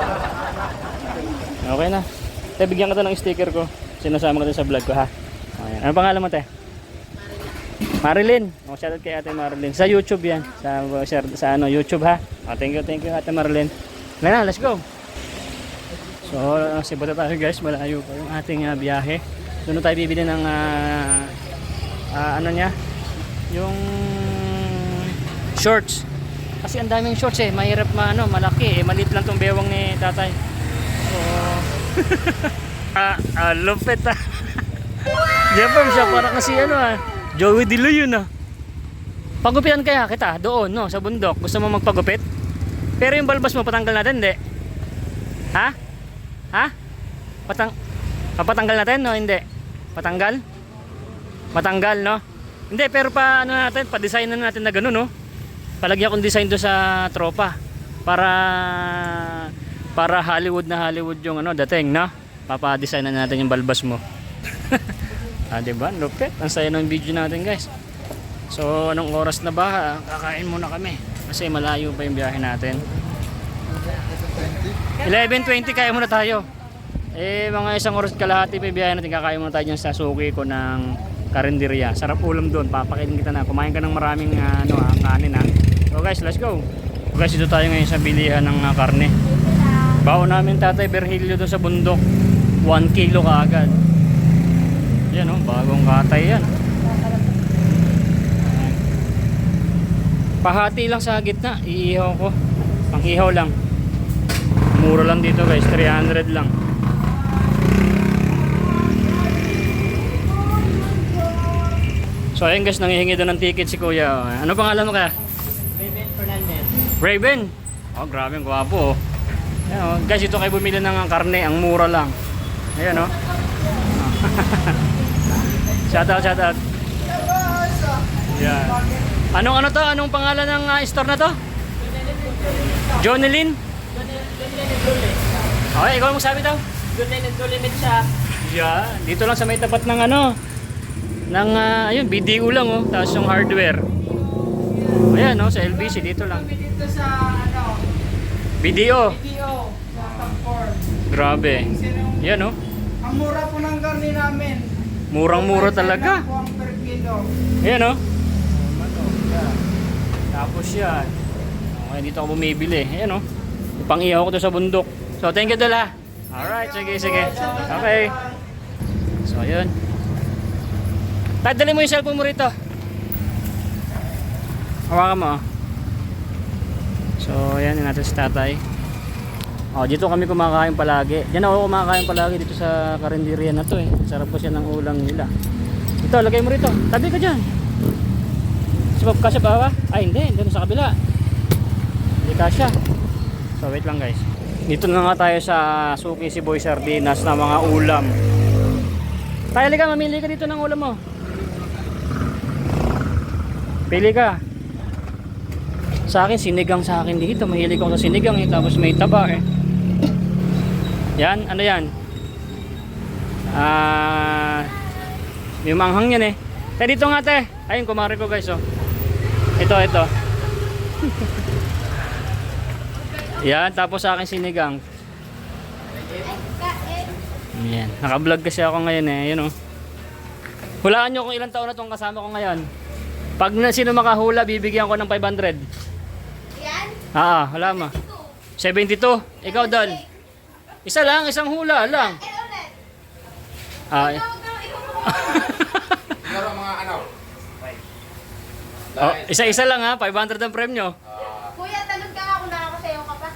Speaker 1: Okay na. Te, bigyan ka to ng sticker ko. Sinasama ko to sa vlog ko ha. Okay. Ano pangalan mo te? Marilyn. Oh, shoutout kay Ate Marilyn. Sa YouTube yan. Sa ano, YouTube ha. Oh, thank you Ate Marilyn. Na, let's go. So, Cebu na tayo guys. Malayo pa yung ating biyahe. Doon tayo bibili ng ano niya? Yung shorts. Kasi ang daming shorts eh. Mahirap malaki eh. Maliit lang tong bewang ni tatay. So, lupit ah. Jeffrey siya parang kasi Joey Dilo yun ah. Pagupitan kaya kita doon no, sa bundok. Gusto mo magpagupit? Pero yung balbas mo patanggal natin, hindi? Ha? Ha? Papatanggal natin no, hindi? Patanggal? Matanggal no? Hindi, pero natin, pa-design na natin na gano'n no? Palagyan akong design doon sa tropa para Hollywood na Hollywood yung dating na papa-design na natin yung balbas mo. Diba? Lupit. Ang saya ng video natin guys. So anong oras na ba? Kakain muna kami kasi malayo pa yung biyahe natin. 11:20 kaya muna tayo. Mga isang oras kalahati pa yung biyahe natin. Kakain muna tayo dyan sa suki ko ng karinderya. Sarap ulam doon. Papakainin kita na. Kumain ka ng maraming kanin ha. So guys, let's go. So guys, dito tayo ngayon sa bilihan ng karne. Baon namin tatay Berhilio doon sa bundok. 1 kilo kaagad. Yan bagong katay yan. Pahati lang sa gitna. Iihaw ko. Pang-ihaw lang. Mura lang dito guys. 300 lang. So ayun guys, nangihingi doon ng ticket si kuya. Ano pangalan mo kaya?
Speaker 5: Raven Fernandez.
Speaker 1: Raven? Oh, grabe, ang gwapo oh. Ayan, guys, ito kayo bumili ng karne, ang mura lang. Ayan oh. Shout out. Yan. Anong pangalan ng store na to? Jonelyn? Okay, ikaw magsabi daw.
Speaker 5: Jonelyn Limit Shop.
Speaker 1: Yeah, dito lang sa may tapat ng ayun, BDO lang oh, tapos yung hardware. Ayan sa LBC dito lang.
Speaker 5: Kami dito sa
Speaker 1: BDO.
Speaker 5: BDO, sa Tampor.
Speaker 1: Grabe. Yan
Speaker 5: Ang mura po ng karne namin.
Speaker 1: Murang-mura talaga.
Speaker 5: Po ang per kilo.
Speaker 1: Ayan Tapos yan. Okay, dito ako bumibili. Ayan Ipang-ihaw ko to sa bundok. So, thank you Dala. Alright, sige. Okay. So, ayun. Dali mo yung cellphone mo rito. Hawakan mo. So, ayan yung natin si tatay. Dito kami kumakain palagi. Diyan ako kumakain palagi dito sa karinderya na to eh. Sarap po siya ng ulam nila. Ito, lagay mo rito. Tabi ka dyan. Kasya ba? Ay, hindi. Doon sa kabila. Hindi kasya. So, wait lang guys. Dito na nga tayo sa Suki si Boy Sardinas na mga ulam. Tayo, liga, mamili ka dito ng ulam mo. Pili ka. Sa akin, sinigang sa akin dito. Mahilig ako sa sinigang eh. Tapos may taba eh. Yan, ano yan? May manghang yan eh. Dito nga te. Ayun, kumari ko guys oh. Ito. Yan, tapos sa akin sinigang. Yan, naka-vlog kasi ako ngayon eh. Yan Hulaan nyo kung ilang taon na itong kasama ko ngayon. Pag sino makahula, bibigyan ko ng 500.
Speaker 3: Yan?
Speaker 1: Hala mo. 72. Ikaw, Dol. Isa lang, isang hula lang. Ah,
Speaker 6: Siguro mga ano?
Speaker 1: oh, isa-isa lang ha, 500 ang premyo.
Speaker 3: Kuya, tanong ka nga kung nakakasayaw ka pa.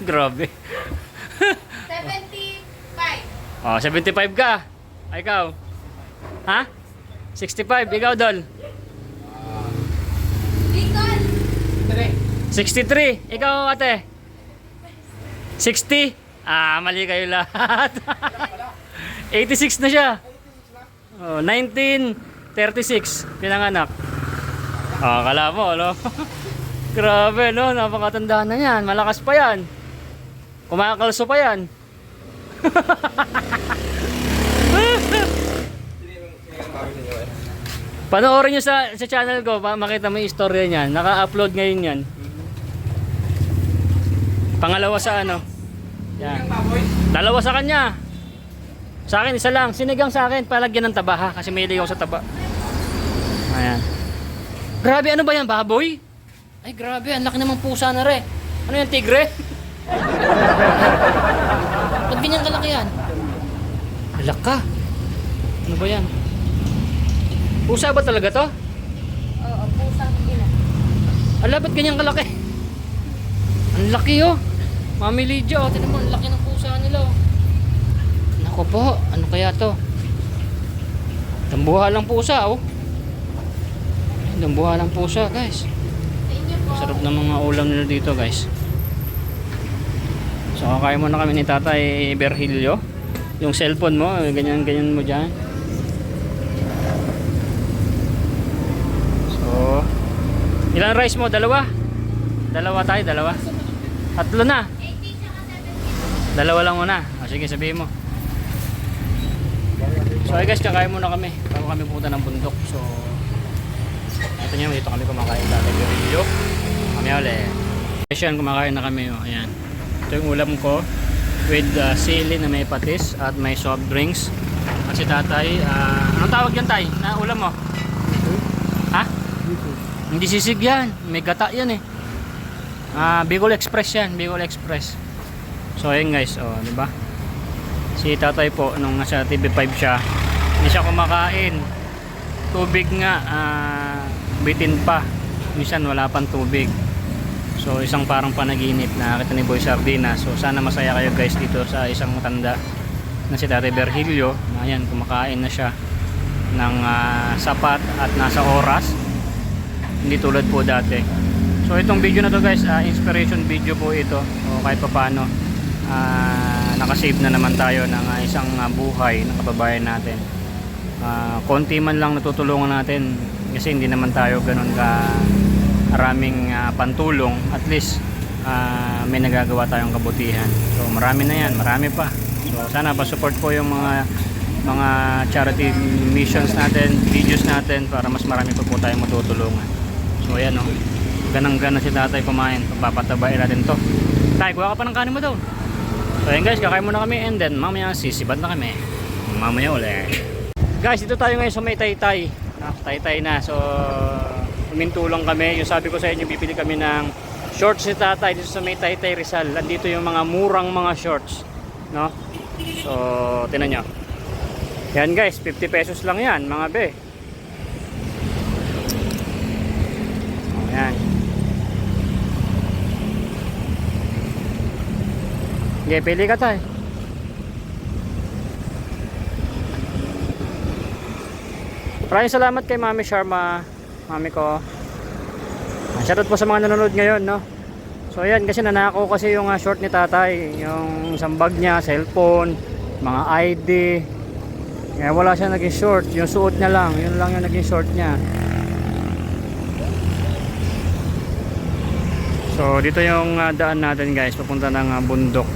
Speaker 1: Grabe.
Speaker 3: 75.
Speaker 1: Oh, 75 ka. Ay, ikaw. Ha? 65, ikaw Dol.
Speaker 3: Lincoln.
Speaker 1: 63, ikaw ate. 60. Ah, mali kayo lahat. 86 na siya. Oh, 1936 pinanganak. Oh, kala mo, no? Grabe, no? Napakatanda na yan. Malakas pa yan. Kumakalso pa yan. Panoorin nyo sa channel ko, makita mo yung istorya niyan. Naka-upload ngayon yan. Pangalawa sa ano. Yan. Dalawa sa kanya. Sa akin, isa lang. Sinigang sa akin, palagyan ng taba ha. Kasi may ako sa taba. Ayan. Grabe, ano ba yan? Baboy? Ay, grabe. Ang laki namang pusa na rin. Ano yan, tigre? Ba't ganyan kalaki yan? Alak ka. Ano ba yan? Pusa ba talaga to?
Speaker 3: Oo, pusang ina.
Speaker 1: Ala, ba't ganyan kalaki? Ang laki oh. Mami Lydia, oh. Tignan mo, ang laki ng pusa nila oh. Nako po, ano kaya to? Dambuha lang pusa oh. Dambuha lang pusa guys.
Speaker 3: Sa inyo po.
Speaker 1: Sarap ng mga ulam nila dito guys. So kakain muna kami ni Tatay Berhilio. Yung cellphone mo, ganyan-ganyan mo dyan. So, ilang rice mo? Dalawa? Dalawa tayo, dalawa. Tatlo na.
Speaker 3: 80 tsaka 70.
Speaker 1: Dalawa lang muna. O, sige, sabihin mo. So ay guys, kakain muna kami bago kami pumunta ng bundok. So ito nyo, dito kami kumakain Tatay Berhilio. Kami ulit. Ayan, kumakain na kami. Oh. Ayan. Ito yung ulam ko with sili na may patis at may soft drinks. At si Tatay, anong tawag yan Tay? Na ulam mo? Ha? Hindi sisig yan. May gata yan eh. Bicol Express yan. Bicol Express. So ayun guys, oh, di ba? Si Tatay po nung nasa TV5 siya, hindi siya kumakain. Tubig nga, bitin pa. Minsan wala pang tubig. So isang parang panaginip na nakita ni Boy Sardina. So sana masaya kayo guys dito sa isang matanda na si Tatay Berhilio. Ayan, kumakain na siya ng sapat at nasa oras. Hindi tulad po dati. So itong video na to guys, inspiration video po ito. O kahit pa paano, nakasave na naman tayo ng isang buhay ng kababayan natin. Konti man lang natutulungan natin kasi hindi naman tayo ganun maraming pantulong. At least may nagagawa tayong kabutihan. So marami na yan, marami pa. So sana pa-support po yung mga charity missions natin, videos natin para mas marami pa po tayong matutulungan. So ayan o, ganang-gana si Tatay kumain. Papatabain natin to. Tay, kuha ka pa ng kanin mo daw. So ayan guys, kakain muna kami and then mamaya sisibat na kami. Mamaya ulit. Guys, dito tayo ngayon sa may Taytay. Taytay na. So huminto lang kami. Yung sabi ko sa inyo, bibili kami ng shorts ni Tatay dito sa may Taytay Rizal. Andito yung mga murang mga shorts, no? So tinan nyo. Yan guys, 50 pesos lang yan mga be. Oh, yan. Okay, pili ka Tay. Maraming salamat kay Mami Sharma, mami ko. Shoutout po sa mga nanonood ngayon, no? So ayan, kasi nanakaw kasi yung short ni Tatay, yung isang bag niya, cellphone, mga ID. Kaya wala siya naging short, yung suot niya lang, yun lang yung naging short niya. So dito yung daan natin guys, papunta ng bundok.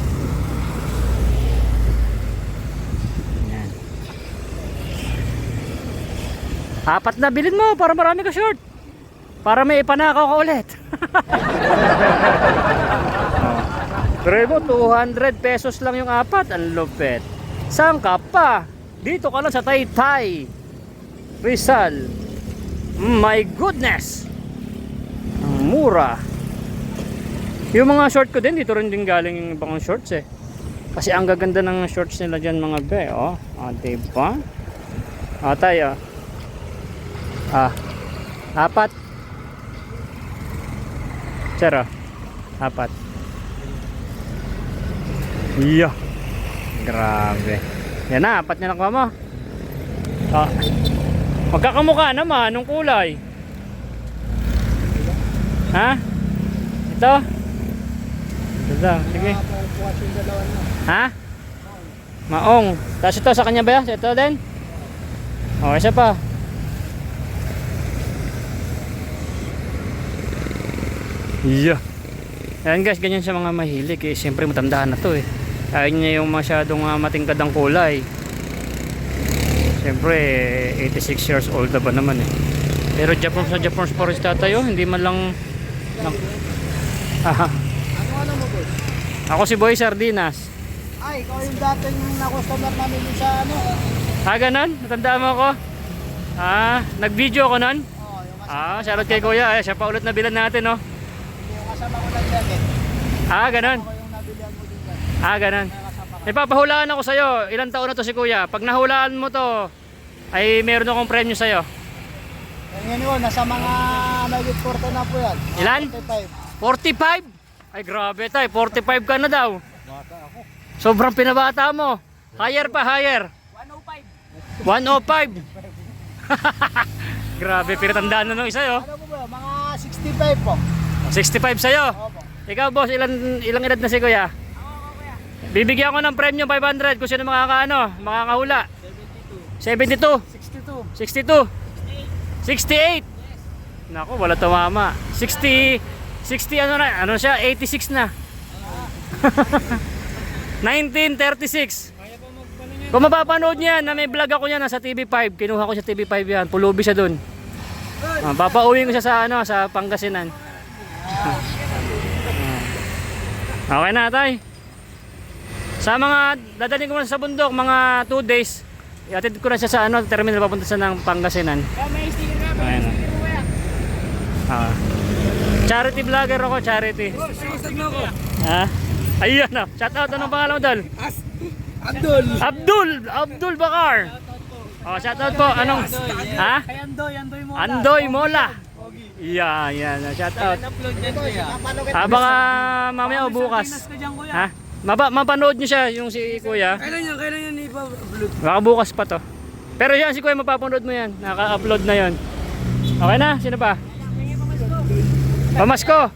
Speaker 1: Apat na bilhin mo para marami ka short. Para may ipanakaw ka ulit. Pero mo, 200 pesos lang yung apat. Ang lupit. Saan ka pa? Dito ka lang sa Taytay Rizal. My goodness. Ang mura. Yung mga short ko din, dito rin din galing yung ibang shorts eh. Kasi ang gaganda ng shorts nila dyan mga be, oh. Diba? Tayo. Apat. Sir, apat. Iya. Grabe. Yan na, apat na nakuha mo. Magkakamukha naman, anong kulay? Ha? Ito? Ito, sige. Ha? Maong. Tapos ito sa kanya ba yan? Ito din? O, isa pa. Yeah. Ayan guys, ganyan siya mga mahilig eh. Siyempre matandaan na to eh. Ayaw niya yung masyadong matingkad ang kulay. Siyempre 86 years old na ba naman eh. Pero Japanese Forest tayo, hindi man lang Aha.
Speaker 5: Ano mo, boss?
Speaker 1: Ako si Boy Sardinas.
Speaker 5: Ay, ikaw yung dating na-customer namin yung sa ano?
Speaker 1: Ganon? Natandaan mo ako? Nag-video ako nun?
Speaker 5: Oo, yung
Speaker 1: Shoutout kay Kuya. Siya pa ulit nabilan natin, no?
Speaker 5: yung kasama ko lang dyan eh.
Speaker 1: Ganon.
Speaker 5: Ako yung nabilihan mo din dyan.
Speaker 1: Ganon. Ipapahulaan ako sa'yo. Ilang taon na to si Kuya. Pag nahulaan mo to, ay meron akong premyo sa'yo.
Speaker 5: Yan yun, nasa mga nagit 40 na po yan.
Speaker 1: Ilan?
Speaker 5: 45.
Speaker 1: 45? Ay grabe tayo, 45 ka na daw. Sobrang pinabata mo. Higher pa, higher. 105. 105. Grabe, pinatandaan na nung isa yo.
Speaker 5: Ano po ba? Mga 65 po.
Speaker 1: 65 sa'yo.
Speaker 5: Opo.
Speaker 1: Ikaw boss, ilang edad na si Kuya? Bibigyan ko ng premyo 500 kung sino makakahula. 72. 62. 68. Nako, wala tumama. 60 ano siya? 86 na. 1936. Kung mapapanood niyan na may vlog ako niyan sa TV5, kinuha ko sa TV5 yan. Pulubi siya doon. Papauwiin ko siya sa Pangasinan. Okay na, tay. Sa mga dadalhin ko na sa bundok, mga 2 days, iatid ko na siya sa terminal papunta sa ng Pangasinan. Ayan na. Charity vlogger ako, charity. Ayun na. Shout out, anong pangalan mo doon? Abdul Bakar. Shout out po. Anong? Andoy Mola. Yan. Shout out. Baka mamaya o bukas. Mapanood niyo siya yung si Kuya.
Speaker 5: Kailan yan ipa-upload?
Speaker 1: Baka bukas pa to. Pero yan si Kuya, mapapanood mo yan. Naka-upload na yon. Okay na? Sino pa? Pamasko.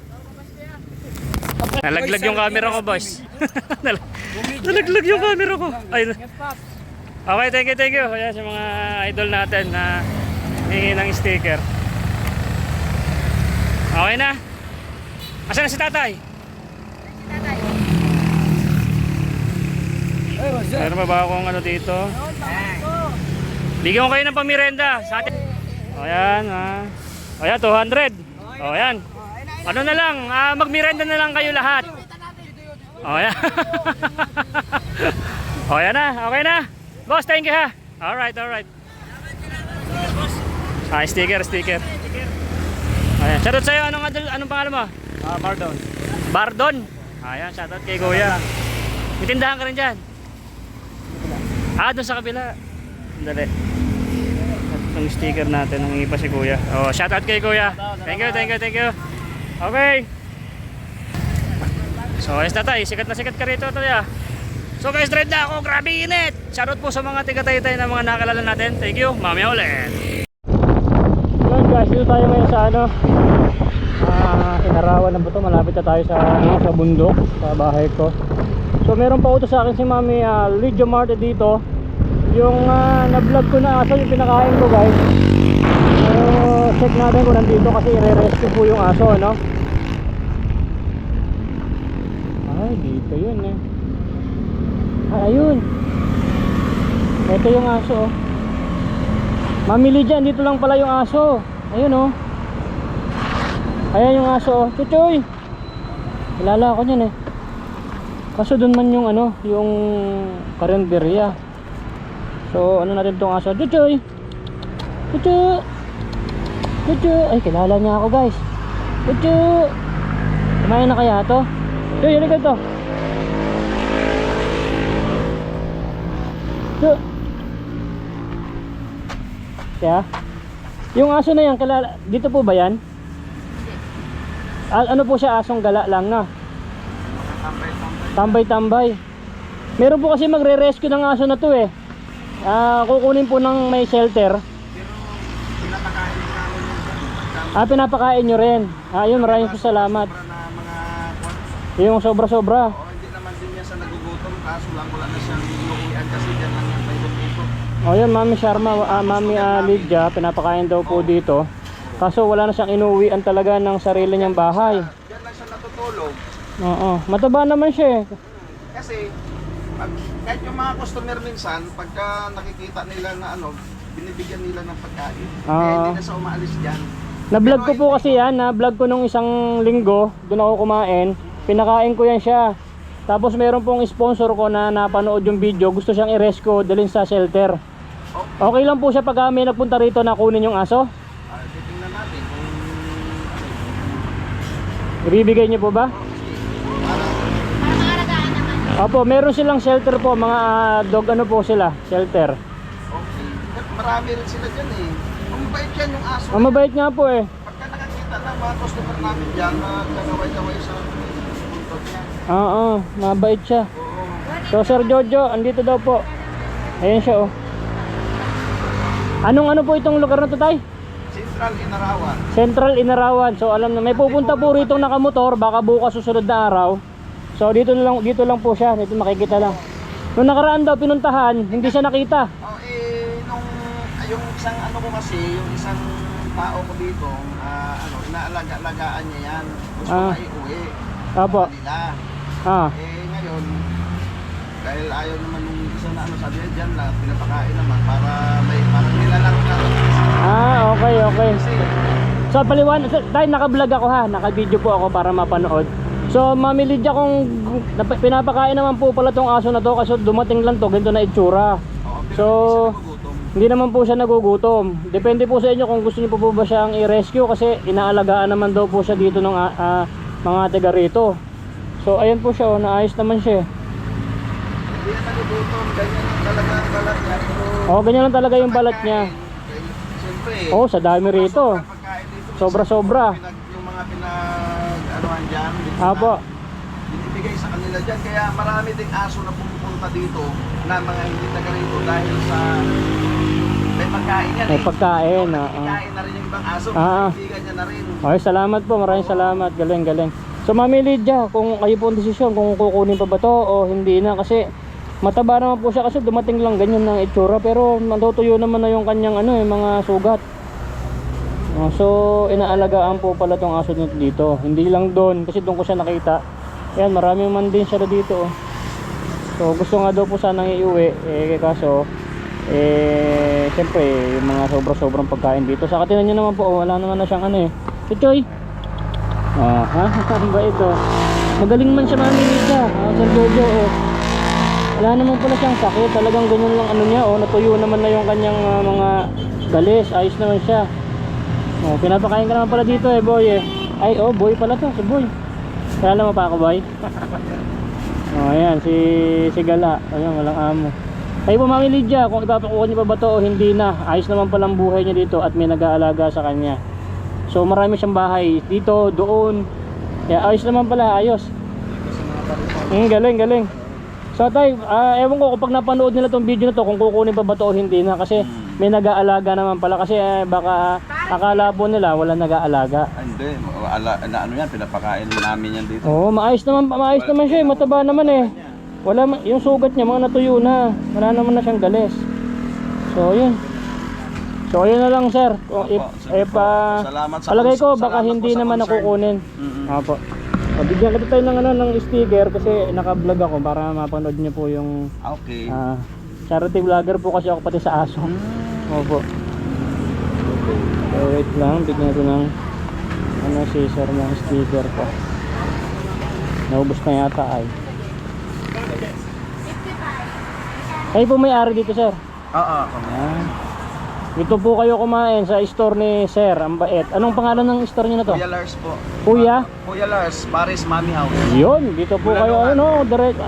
Speaker 1: Nalaglag yung camera ko, boss. Nalaglag yung camera ko. Okay, thank you. Ayan sa mga idol natin na hingi ng sticker. Okay na? Asan na si tatay? Meron pa ba akong dito? Bigyan ko kayo ng pamirenda sa atin. Ayan, ayan, 200. Ayan. Ano na lang, magmirenda na lang kayo lahat. Ayan. Ayan na, okay na. Boss, thank you ha. Alright. Sticker. Ayan, shoutout sa'yo. Anong pangalan mo? Bardon. Ayan, shoutout kay Kuya. May tindahan ka rin dyan. Doon sa kabila. Dali. Itong sticker natin, nangingi pa si Kuya. Shoutout kay Kuya. Thank you. Okay. So, ayos na tayo. Sikat na sikat ka rito tayo. So guys, dread na ako. Grabe init. Shoutout po sa mga tiga-taytay na mga nakalala natin. Thank you. Mamaya ulit. Yun guys, dito tayo ngayon sa Inarawan na ba ito? Malapit na tayo sa bundok, sa bahay ko. So meron pa utos sa akin si Mami Lydia Marte dito. Yung na-vlog ko na aso, yung pinakain ko guys. Check natin kung nandito kasi i-rescue po yung aso, no? Ay, dito yun eh. Ayun. Ito yung aso, oh. Mamili dyan, dito lang pala yung aso. Ayun, oh. Ayan yung aso, oh. Chuchoy! Kilala ako nyan eh. Kaso dun man yung yung karinderya. So, natin tong aso. Chuchoy! Chuchoy! Chuchoy! Ay, kilala niya ako guys. Chuchoy! Kumain na kaya to? Chuchoy, halika to. So, kaya, yung aso na yan, dito po ba yan? Ano po siya, asong gala lang na? Tambay-tambay. Meron po kasi magre-rescue ng aso na to eh. Kukunin po ng may shelter. Pinapakain nyo rin. Yun, maraming po salamat. Yung sobra-sobra.
Speaker 6: Hindi naman din niya sa nagugutom, kaso lang wala na siyang inuuwian kasi dyan lang yung may dito.
Speaker 1: Yun, Mami Sharma, Mami Lydia, pinapakain daw po dito. Kaso wala na siyang inuwian talaga ng sarili niyang bahay.
Speaker 6: Dyan lang siya natutulog.
Speaker 1: Oo, mataba naman siya eh.
Speaker 6: Kasi kahit yung mga customer minsan, pagka nakikita nila na binibigyan nila ng pagkain. Kaya hindi na siya umaalis dyan.
Speaker 1: Na-vlog ko po kasi yan, na-vlog ko nung isang linggo, doon ako kumain. Pinakain ko yan siya. Tapos meron pong sponsor ko na napanood yung video, gusto siyang i-rescue, dalhin sa shelter. Okay lang po siya pag may nagpunta rito na kunin yung aso?
Speaker 6: Titingnan natin kung
Speaker 1: Ibibigay niyo po ba?
Speaker 3: Para maalagaan naman.
Speaker 1: Opo, meron silang shelter po, mga dog ano po sila, shelter.
Speaker 6: okay. Marami rin sila dyan eh. Mabait yan yung aso.
Speaker 1: Mabait nga po eh.
Speaker 6: Pagka nakakita na mga customer namin dyan, nagkakaway-kaway sa buntot niya.
Speaker 1: Oo, mabait siya.
Speaker 6: Oo.
Speaker 1: So Sir Jojo, andito daw po. Ayan siya oh. Anong ano po itong lugar na to, tay?
Speaker 6: Central Inarawan.
Speaker 1: Central Inarawan. So alam na may pupunta po rito nakamotor, baka bukas susunod na araw. So dito lang po siya, dito makikita lang. Nung nakaraan daw pinuntahan, hindi siya nakita.
Speaker 6: Oh, yung isang ano ko kasi, yung isang tao ko dito, inaalaga-alagaan niya yan. Gusto maiuwi.
Speaker 1: Opo.
Speaker 6: Nila. Ngayon, dahil ayaw naman yung isa na sabi niya dyan na pinapakain naman para may parang nila lang na.
Speaker 1: Okay. So paliwan, dahil naka-vlog ako ha, naka-video po ako para mapanood. So Mami Lydia, kung pinapakain naman po pala tong aso na to kasi dumating lang to, ganito na itsura. So hindi naman po siya nagugutom. Depende po sa inyo kung gusto niyo po ba siyang i-rescue kasi inaalagaan naman daw po siya dito ng mga taga rito. So ayan po siya, naayos naman siya.
Speaker 6: Hindi yan nagugutom, ganyan lang talaga ang balat niya.
Speaker 1: Ganyan lang talaga yung balat niya.
Speaker 6: Siyempre,
Speaker 1: Sa dami rito. Sobra-sobra.
Speaker 6: Yung mga pinag-anuhan dyan, binibigay sa kanila dyan. Kaya marami ding aso na pumupunta dito na mga hindi taga rito dahil sa may pagkain yan.
Speaker 1: May pagkain.
Speaker 6: Pagkain na rin yung ibang aso, bibigyan niya na rin.
Speaker 1: Okay, salamat po. Maraming salamat. Galing. So Mami Lydia, kung kayo po ang desisyon kung kukunin pa ba to o hindi na, kasi mataba naman po siya kasi dumating lang ganyan ng itsura, pero matutuyo naman na yung kanyang mga sugat. So inaalagaan po pala tong aso dito. Hindi lang doon kasi doon ko siya nakita. Ayan, maraming man din siya dito. So gusto nga daw po sanang iuwi, kaso siyempre yung mga sobrang pagkain dito. Saka tinan nyo naman po, wala naman na siyang Choy. Ano ba ito? Magaling man siya, Mami Lydia. Sir Jojo, wala naman pala siyang sakit. Talagang ganyan lang niya, natuyo naman na yung kanyang mga galis. Ayos naman siya. Pinapakain ka naman pala dito boy Ay, boy pala to, si boy. Kaya mo pa ako, boy. Ayan, si Gala. Ayan, walang amo. Kayo po, Mami Lydia, kung ipapakuha niyo pa ba to o hindi na. Ayos naman palang buhay niya dito at may nag-aalaga sa kanya. So marami siyang bahay dito, doon. Kaya ayos naman pala, ayos. Galing. So tay, ewan ko kapag napanood nila tong video na to kung kukunin pa ba to o hindi na, kasi may nag-aalaga naman pala, kasi baka akala po nila wala nag-aalaga.
Speaker 6: Hindi, yan, pinapakain namin yan dito.
Speaker 1: Maayos naman siya, mataba naman yung sugat niya mga natuyo na, wala naman na siyang galis. So yun. So ayun na lang, sir.
Speaker 6: Salamat sa
Speaker 1: palagay ko baka
Speaker 6: salamat
Speaker 1: hindi
Speaker 6: po sa
Speaker 1: naman
Speaker 6: concern.
Speaker 1: nakukunin. Opo. Bigyan kita tayo ng sticker kasi naka-vlog ako para mapanood niyo po yung
Speaker 6: Okay.
Speaker 1: charity vlogger po kasi ako pati sa aso. Opo. So wait lang, bigyan ko ng si sir ng sticker ko. Naubos na yata ay. Kayo po may-ari dito, sir?
Speaker 6: Oo.
Speaker 1: Dito po kayo kumain sa store ni Sir, ang bait. Anong pangalan ng store niyo na to?
Speaker 6: Kuya Lars po.
Speaker 1: Kuya?
Speaker 6: Kuya Lars, Paris Mami House.
Speaker 1: Yun, dito po kayo direct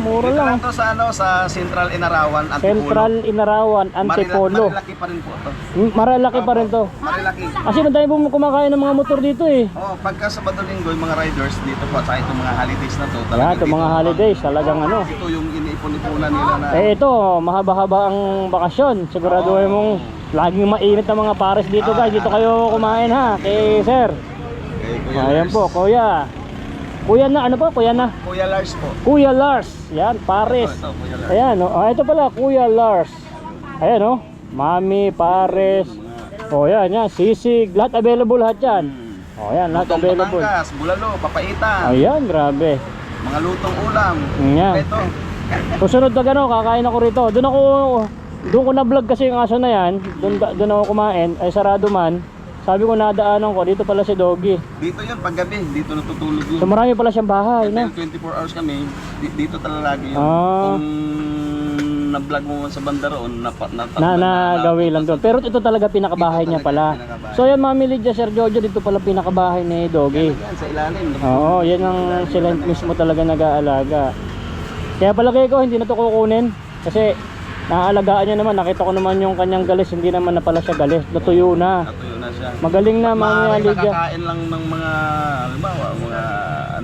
Speaker 1: mura
Speaker 6: Dito
Speaker 1: lang.
Speaker 6: lang to sa Central Inarawan, Antipolo.
Speaker 1: Central Inarawan, Antipolo.
Speaker 6: Marilaki pa rin po to.
Speaker 1: Marilaki pa rin to.
Speaker 6: Marilaki.
Speaker 1: Kasi madami po kumakain ng mga motor dito eh.
Speaker 6: Oh, pagka Sabado Linggo, yung mga riders dito po, sa itong mga holidays na to.
Speaker 1: Yan,
Speaker 6: talagang
Speaker 1: ito
Speaker 6: dito
Speaker 1: mga
Speaker 6: naman.
Speaker 1: holidays, talagang ano.
Speaker 6: Ito yung iniipon-ipunan nila na.
Speaker 1: Ito, mahaba-haba ang bakasyon. Siguraduhin mong laging mainit ang mga pares dito guys. Dito kayo kumain ha, kay Sir.
Speaker 6: Okay, Kuya
Speaker 1: Ayan
Speaker 6: Lars.
Speaker 1: po, Kuya. Kuya na, ano po? Kuya na?
Speaker 6: Kuya Lars po.
Speaker 1: Kuya Lars. Yan, pares.
Speaker 6: Ito, Kuya Lars.
Speaker 1: Ayan, ito pala, Kuya Lars. Ayan Mami, pares. Yan, sisig. Lahat available lahat yan. Yan, lahat
Speaker 6: Lutong
Speaker 1: available.
Speaker 6: Batangas, bulalo, papaitan,
Speaker 1: Ayan, grabe.
Speaker 6: mga lutong ulam.
Speaker 1: Yan.
Speaker 6: Ito.
Speaker 1: Susunod na kakain ako rito. Doon ko na-vlog kasi yung aso na yan. Doon ako kumain. Ay sarado man. Sabi ko nadaanan ko. Dito pala si Doggy.
Speaker 6: Dito yun, paggabi, dito natutulog yun.
Speaker 1: So marami pala siyang bahay, no?
Speaker 6: Dahil 24 hours kami, dito talaga lagi yun.
Speaker 1: Ah.
Speaker 6: Kung na-vlog mo sa banda roon,
Speaker 1: Nagawi lang doon. Pero ito talaga pinakabahay niya pala. So yan, Mami Lydia, Sir Jojo, dito pala pinakabahay ni Doggy.
Speaker 6: Yan, sa ilalim.
Speaker 1: Oo, yan ang sila mismo talaga nag-aalaga. Kaya palagay ko hindi na to kukunin. Kasi naaalagaan niya naman. Nakita ko naman yung kanyang galis. Hindi naman na pala siya galis. Natuyo na.
Speaker 6: Natuyo na siya.
Speaker 1: Magaling na, Mami
Speaker 6: Maaaring
Speaker 1: Lydia.
Speaker 6: nakakain lang ng mga, halimbawa, mga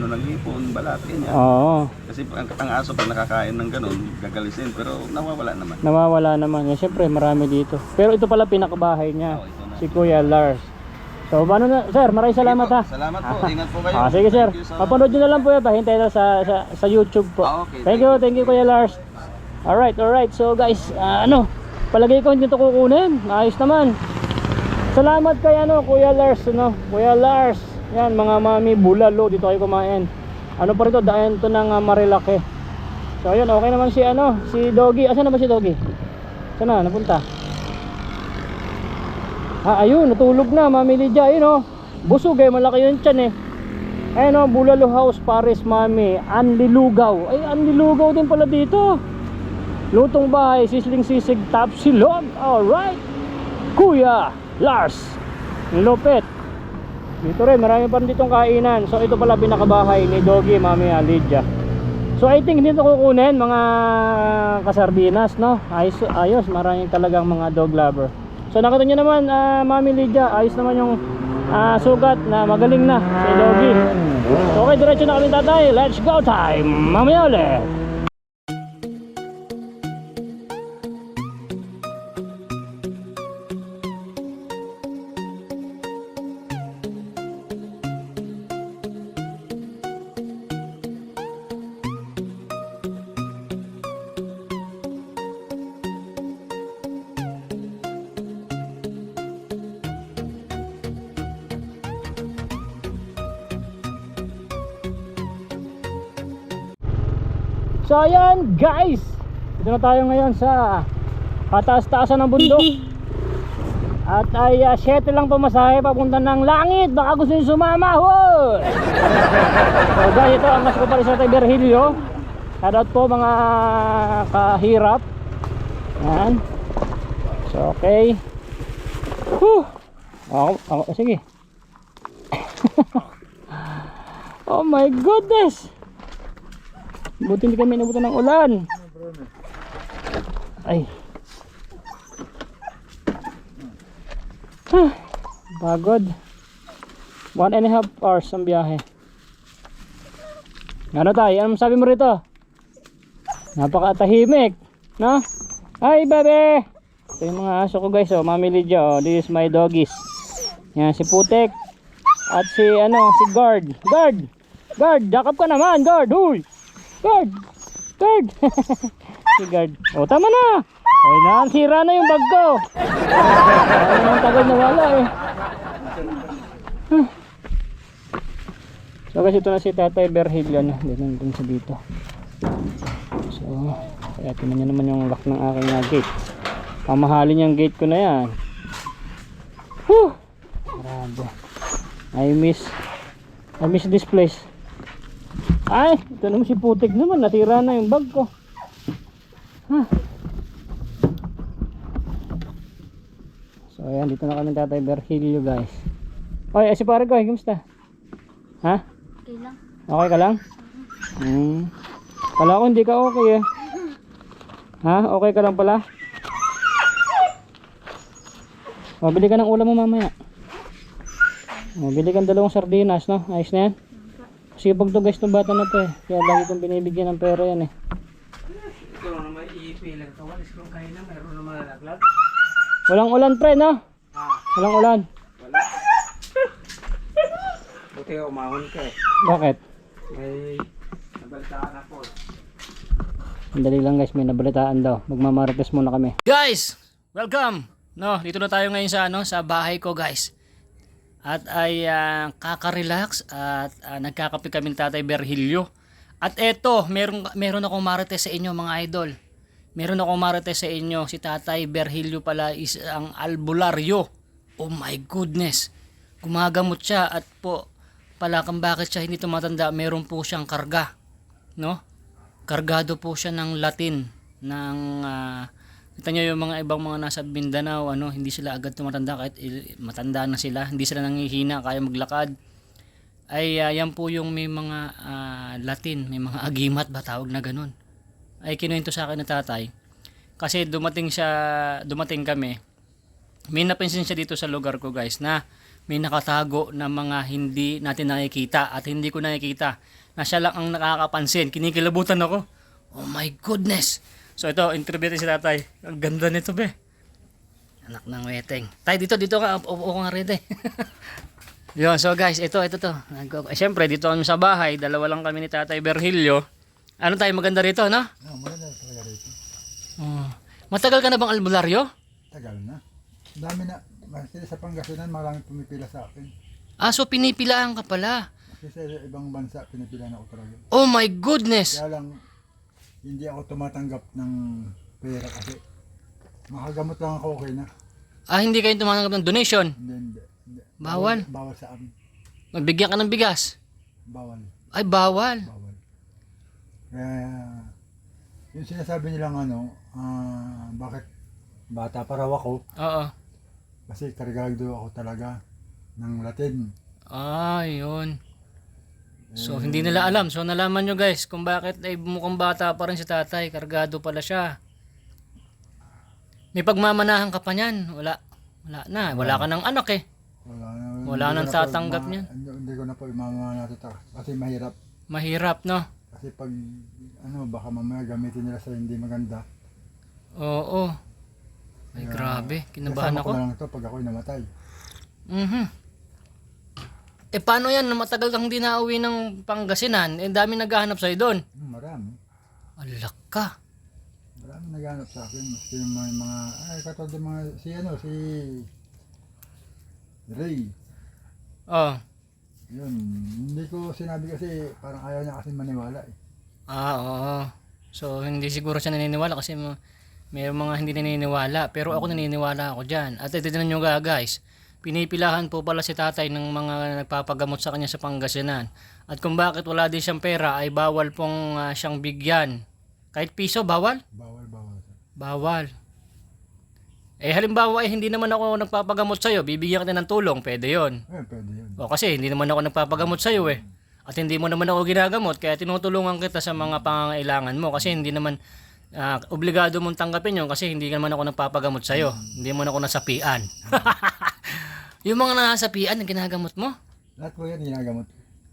Speaker 6: ng hipon, balat, ganyan.
Speaker 1: Oo.
Speaker 6: Kasi ang aso pag nakakain ng ganun, gagalisin. Pero nawawala naman.
Speaker 1: Nawawala naman. Yan, siyempre marami dito. Pero ito pala pinakabahay niya.
Speaker 6: Ito na.
Speaker 1: Si Kuya Lars. So, paano na? Sir, maraming salamat ha.
Speaker 6: Salamat po. Ingat po kayo.
Speaker 1: Sige sir.
Speaker 6: Thank you sa-
Speaker 1: Mapanood nyo na lang po yan. Hintay na sa YouTube po.
Speaker 6: Okay.
Speaker 1: Thank you Kuya Lars. Alright. So guys, palagay ko hindi ito kukunin. Ayos naman. Salamat kay Kuya Lars, Kuya Lars. Yan, mga mami, bulalo. Dito kayo kumain. Ano pa rito? Daan to ng Marilaki. So ayun, okay naman si Doggy. Asan na ba si Doggy? Saan na? Napunta? Ayun, natulog na, Mami Lydia. Ayun busog malaki yung tiyan Ayun Bulalo House, Paris, Mami. Anlilugaw. Ay, anlilugaw din pala dito. Lutong bahay, sisling sisig, tapsilog. Alright. Kuya Lars Lopet. Dito rin, marami pa rin ditong kainan. So ito pala pinakabahay ni Doggy, Mami Lydia. So I think dito kukunin mga kasardinas, ayos, maraming talagang mga dog lover. So nakita nyo naman, Mami Lydia, ayos naman yung sugat na magaling na si Doggy. So okay, diretso na kami tatay. Let's go time! Mamaya ulit! So ayan guys, dito na tayo ngayon sa kataas-taasan ng bundok. At ay 7 lang pamasahe papunta ng langit. Baka gusto nyo sumama. Hoy! So guys, ito ang mas ko pa rin sa Virgilio. Shoutout po mga kahirap. Yan. So okay. Ako, sige. Oh my goodness. Buti hindi kami inabutan ng ulan. Ay. Pagod. 1.5 hours ang biyahe. Ano tayo? Anong sabi mo rito? Napakatahimik, no? Hi, bebe! Ito yung mga aso ko guys, Mami Lydia, this is my doggies. Yan, si Putek. At si Guard. Guard, jakap ka naman, Guard, huy! Guard! Si Guard. Tama na! Sira na yung bag ko. Ang tagal na wala So guys, ito na si Tatay Virgilio na. Dito sa dito. So, kaya tinan nyo naman yung lock ng aking gate. Pamahalin yung gate ko na yan. Grabe. I miss this place. Ay, ito naman si Putik naman. Nasira na yung bag ko. ayan, dito na kami Tatay Virgilio guys. Oy, si pare ko, kumusta? Ha?
Speaker 3: Okay lang.
Speaker 1: Okay ka lang? Kala ko hindi ka okay eh. Ha? Okay ka lang pala? O, bili ka ng ulam mo mamaya. O, bili kang 2 sardinas, no? Ayos na yan? Kasi pag to guys, itong bata na to eh. Kaya lagi kong binibigyan ng pera yan eh.
Speaker 7: Ito na may iipilang kawalis kung kayo na mayroon na malalaglag.
Speaker 1: Walang ulan pre, no? Walang ulan.
Speaker 7: Wala. Buti ka umahon ka eh.
Speaker 1: Bakit?
Speaker 7: May nabalitaan ako.
Speaker 1: Sandali lang guys, may nabalitaan daw. Magmamarites muna kami. Guys, welcome. No, dito na tayo ngayon sa sa bahay ko guys. At ay kaka-relax at nagkakape kami ni Tatay Virgilio. At eto, meron akong marites sa inyo mga idol. Meron akong marites sa inyo. Si Tatay Virgilio pala is ang albularyo. Oh my goodness. Gumagamot siya at po pala kung bakit siya hindi tumatanda, meron po siyang karga. No? Kargado po siya ng Latin ng kita nyo yung mga ibang mga nasa Mindanao, hindi sila agad tumatanda kahit matanda na sila, hindi sila nangihina, kaya maglakad. Ay yan po yung may mga Latin, may mga agimat ba tawag na ganun. Ay kinuwento sa akin ng tatay. Kasi dumating kami. May napansin siya dito sa lugar ko guys na may nakatago na mga hindi natin nakikita at hindi ko nakikita. Na siya lang ang nakakapansin. Kinikilabutan ako. Oh my goodness. So ito, interview si tatay. Ang ganda nito be. Anak ng weteng. Tay, dito ka. Upo nga rin eh. Yun, so guys, ito to. Siyempre, dito kami sa bahay. Dalawa lang kami ni Tatay Virgilio. Ano tayo, maganda rito, no?
Speaker 2: Maganda talaga rito.
Speaker 1: Matagal ka na bang albularyo?
Speaker 2: Tagal na. Dami na. Kasi sa Pangasinan, maraming pumipila sa akin.
Speaker 1: So pinipilaan ka pala.
Speaker 2: Kasi sa ibang bansa, pinipila na ako talaga.
Speaker 1: Oh my goodness!
Speaker 2: Kaya lang, hindi ako tumatanggap ng pera kasi makagamot lang ako, okay na.
Speaker 1: Hindi kayo tumanggap ng donation?
Speaker 2: Hindi.
Speaker 1: Bawal?
Speaker 2: Bawal sa amin.
Speaker 1: Magbigyan ka ng bigas?
Speaker 2: Bawal.
Speaker 1: Ay, bawal.
Speaker 2: Bawal. Kaya, yung sinasabi nilang bakit bata pa raw ako,
Speaker 1: Oo.
Speaker 2: kasi kargado ako talaga ng Latin.
Speaker 1: Yun. So, hindi nila alam. So, nalaman nyo guys kung bakit ay mukhang bata pa rin si tatay. Kargado pala siya. May pagmamanahan ka pa niyan. Wala na. Wala ka ng anak eh. Wala nang tatanggap niyan.
Speaker 2: Hindi ko na po imamana kasi mahirap.
Speaker 1: Mahirap, no?
Speaker 2: Kasi pag, baka mamaya gamitin nila sa hindi maganda.
Speaker 1: Oo. Ay, grabe. Kinabahan
Speaker 2: Kasama ko
Speaker 1: ako.
Speaker 2: na lang ito pag ako'y namatay.
Speaker 1: Paano yan? Matagal kang hindi nauwi ng Pangasinan. Dami naghahanap sa'yo doon.
Speaker 2: Marami.
Speaker 1: Alak ka.
Speaker 2: Marami naghanap sa akin. Maski yung mga katulad yung mga, si Ray. Yun. Hindi ko sinabi kasi parang ayaw niya kasi maniwala eh.
Speaker 1: Oo. So, hindi siguro siya naniniwala kasi may mga hindi naniniwala. Pero ako naniniwala ako dyan. At ito nyo guys. Pinipilahan po pala si tatay ng mga nagpapagamot sa kanya sa Pangasinan. At kung bakit wala din siyang pera ay bawal pong siyang bigyan. Kahit piso, bawal?
Speaker 2: Bawal.
Speaker 1: Bawal. Halimbawa hindi naman ako nagpapagamot sa'yo, bibigyan kita ng tulong, pwede yon.
Speaker 2: Pwede yun.
Speaker 1: Kasi hindi naman ako nagpapagamot sa'yo eh. At hindi mo naman ako ginagamot, kaya tinutulungan kita sa mga pangangailangan mo. Kasi hindi naman obligado mong tanggapin yun kasi hindi naman ako nagpapagamot sa'yo. Hindi mo ako nasapian. Yung mga nasapian, ang ginagamot mo?
Speaker 2: Lahat po yan ginagamot.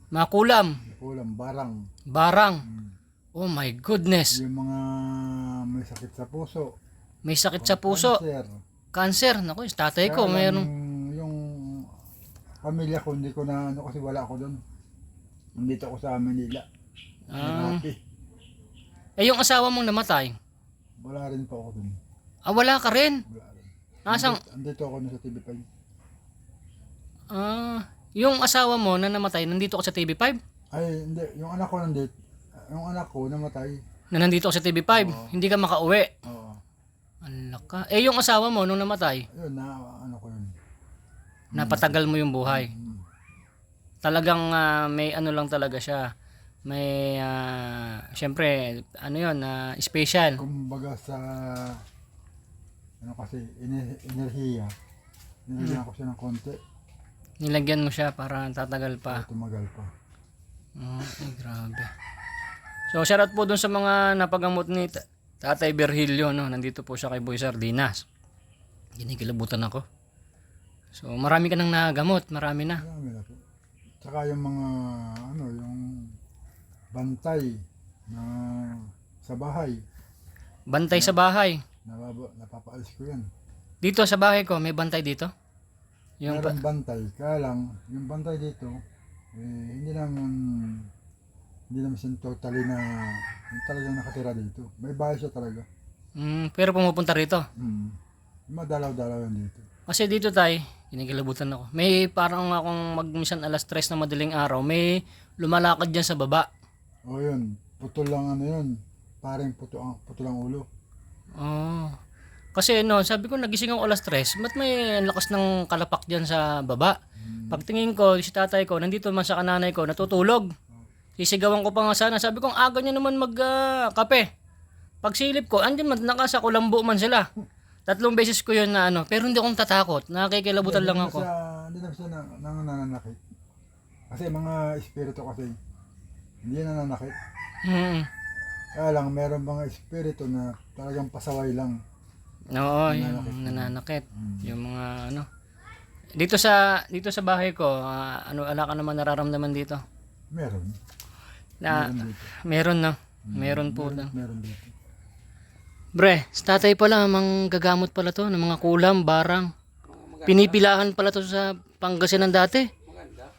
Speaker 1: Mga kulam,
Speaker 2: Barang.
Speaker 1: Oh my goodness.
Speaker 2: Yung mga may sakit sa puso.
Speaker 1: May sakit sa puso. Cancer. Naku, yung tatay ko, mayroon.
Speaker 2: Yung pamilya ko, hindi ko na, kasi wala ako doon. Nandito ako sa Manila.
Speaker 1: Yung asawa mong namatay?
Speaker 2: Wala rin po ako doon.
Speaker 1: Wala ka rin?
Speaker 2: Wala rin.
Speaker 1: Nasang?
Speaker 2: Andito ako sa TV5.
Speaker 1: Yung asawa mo na namatay, nandito ka sa TV5?
Speaker 2: Ay, hindi. Yung anak ko nandito. Yung anak ko namatay.
Speaker 1: Na nandito ka sa TV5? Hindi ka makauwi?
Speaker 2: Oo.
Speaker 1: Alak ka. Yung asawa mo nung namatay?
Speaker 2: Yun, ano ko yun.
Speaker 1: Napatagal mo yung buhay. Talagang may ano lang talaga siya. May, syempre, special.
Speaker 2: Kumbaga sa, kasi, enerhiya. Nilagyan ko siya ng konti.
Speaker 1: Nilagyan mo siya para tatagal pa.
Speaker 2: Tumagal pa.
Speaker 1: Oh, ay, grabe. So, shoutout po dun sa mga napagamot ni Tatay Virgilio, no? Nandito po siya kay Boy Sardinas. Ginikilabutan ako. So, marami ka nang nagamot, marami na.
Speaker 2: Marami na po. Tsaka yung mga, yung bantay na sa bahay.
Speaker 1: Bantay sa bahay.
Speaker 2: Napapaalis ko yan.
Speaker 1: Dito sa bahay ko, may bantay dito. Yung
Speaker 2: Meron bantay, kaya lang, yung bantay dito, hindi naman siya totally na yung talagang nakatira dito. May bahay siya talaga.
Speaker 1: pero pumupunta rito.
Speaker 2: Madalaw-dalaw yan dito.
Speaker 1: Kasi dito tay, kinikilabutan ako. May parang akong minsan alas 3 na madaling araw, may lumalakad dyan sa baba.
Speaker 2: O yun, putol lang yun. Parang putol ang ulo.
Speaker 1: Oh. Kasi no, sabi ko nagising ako alas 3, ba't may lakas ng kalapak dyan sa baba? Pagtingin ko, si tatay ko, nandito man sa kananay ko, natutulog. Sisigawan ko pa nga sana. Sabi ko, ang aga niya naman magkape. Pagsilip ko, andyan man, nakasa kulambo man sila. 3 beses ko yun na pero hindi akong tatakot. Nakikilabutan lang ako.
Speaker 2: Hindi naman siya nananakit. Kasi mga espiritu kasi, hindi nananakit. Kaya lang, meron mga espiritu na talagang pasaway lang.
Speaker 1: Oo, yung nananakit. Yung mga Dito sa bahay ko, ala ka naman nararamdaman dito?
Speaker 2: Meron.
Speaker 1: Meron no. Meron po.
Speaker 2: Meron dito.
Speaker 1: Bre, sa tatay pala, gagamot pala to ng mga kulam, barang. Pinipilahan pala to sa Pangasinan dati.
Speaker 7: Maganda.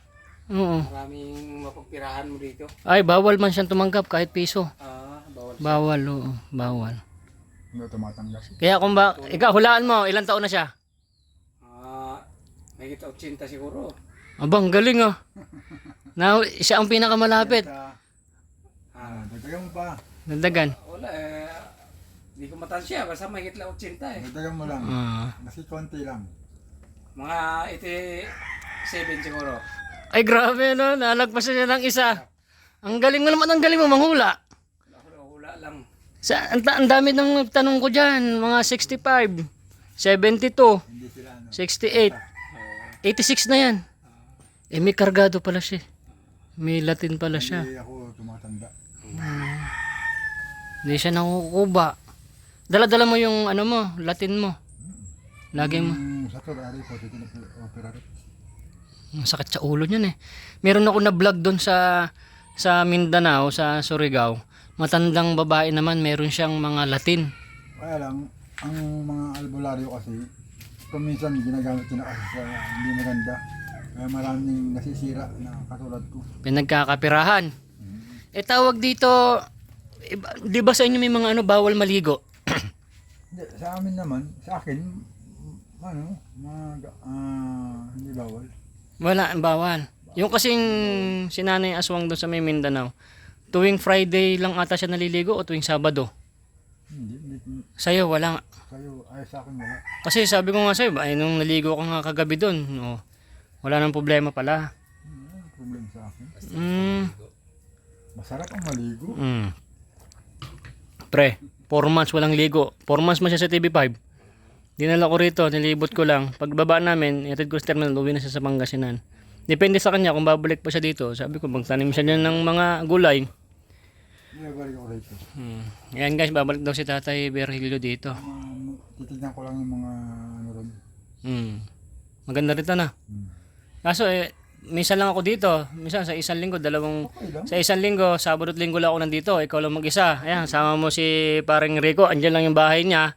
Speaker 1: Oo.
Speaker 7: Maraming mapagpirahan mo dito.
Speaker 1: Ay, bawal man siyang tumanggap kahit piso.
Speaker 7: Bawal.
Speaker 1: Bawal, oo. Bawal.
Speaker 2: Hindi tumatanggap.
Speaker 1: Kaya kung ikaw, hulaan mo, ilang taon na siya?
Speaker 7: May kita 80 siguro.
Speaker 1: Abang, galing ah. Siya ang pinakamalapit.
Speaker 2: Dagdagan mo pa.
Speaker 1: Nagdagan.
Speaker 7: Wala hindi ko matansya. Basta may kita 80
Speaker 2: Dagdagan mo lang.
Speaker 1: Ah.
Speaker 2: Kasi konti lang.
Speaker 7: Mga 87 siguro.
Speaker 1: Ay, grabe no. Nalagpas siya ng isa. Ang galing mo naman, ang galing mo manghula.
Speaker 7: Wala lang.
Speaker 1: Ang dami ng tanong ko dyan. Mga 65, 72, 68, 86 na yan. May kargado pala siya. May Latin pala siya.
Speaker 2: Hindi ako tumatanda.
Speaker 1: Hindi siya nakukuba. Dala-dala mo yung Latin mo. Lagi mo.
Speaker 2: Sa Torari ko, dito na operate.
Speaker 1: Ang sakit sa ulo niyan eh. Meron ako na vlog doon sa Mindanao, sa Surigao. Matandang babae naman, meron siyang mga Latin.
Speaker 2: Kaya lang, ang mga albularyo kasi, kuminsan ginagamit nila kasi sa hindi maganda. Kaya maraming nasisira na katulad ko.
Speaker 1: Pinagkakapirahan. Tawag dito, di ba sa inyo may mga bawal maligo?
Speaker 2: Hindi, sa amin naman, sa akin, hindi bawal.
Speaker 1: Wala, bawal. Yung kasing sinanay aswang doon sa may Mindanao, tuwing Friday lang ata siya naliligo o tuwing Sabado?
Speaker 2: Hindi.
Speaker 1: Sa'yo, wala.
Speaker 2: Sa akin wala.
Speaker 1: Kasi sabi ko nga sa'yo, nung naligo ka nga kagabi doon, wala nang problema pala.
Speaker 2: Ano problem sa akin? Masarap ang maligo.
Speaker 1: Pre, 4 months walang ligo. 4 months man siya sa TV5. Dinala ko rito, nilibot ko lang. Pagbaba namin, iatid ko sa terminal, uwi na siya sa Pangasinan. Depende sa kanya kung babalik pa siya dito. Sabi ko, magtanim siya dyan ng mga gulay.
Speaker 2: Balik ako rito.
Speaker 1: Ayan guys, babalik daw si Tatay Virgilio dito.
Speaker 2: Titignan ko lang yung mga ron.
Speaker 1: Maganda rito na. Kaso minsan lang ako dito. Minsan sa isang linggo, sa isang linggo, Sabado at Linggo lang ako nandito. Ikaw lang mag-isa. Ayan, sama mo si paring Rico. Andyan lang yung bahay niya.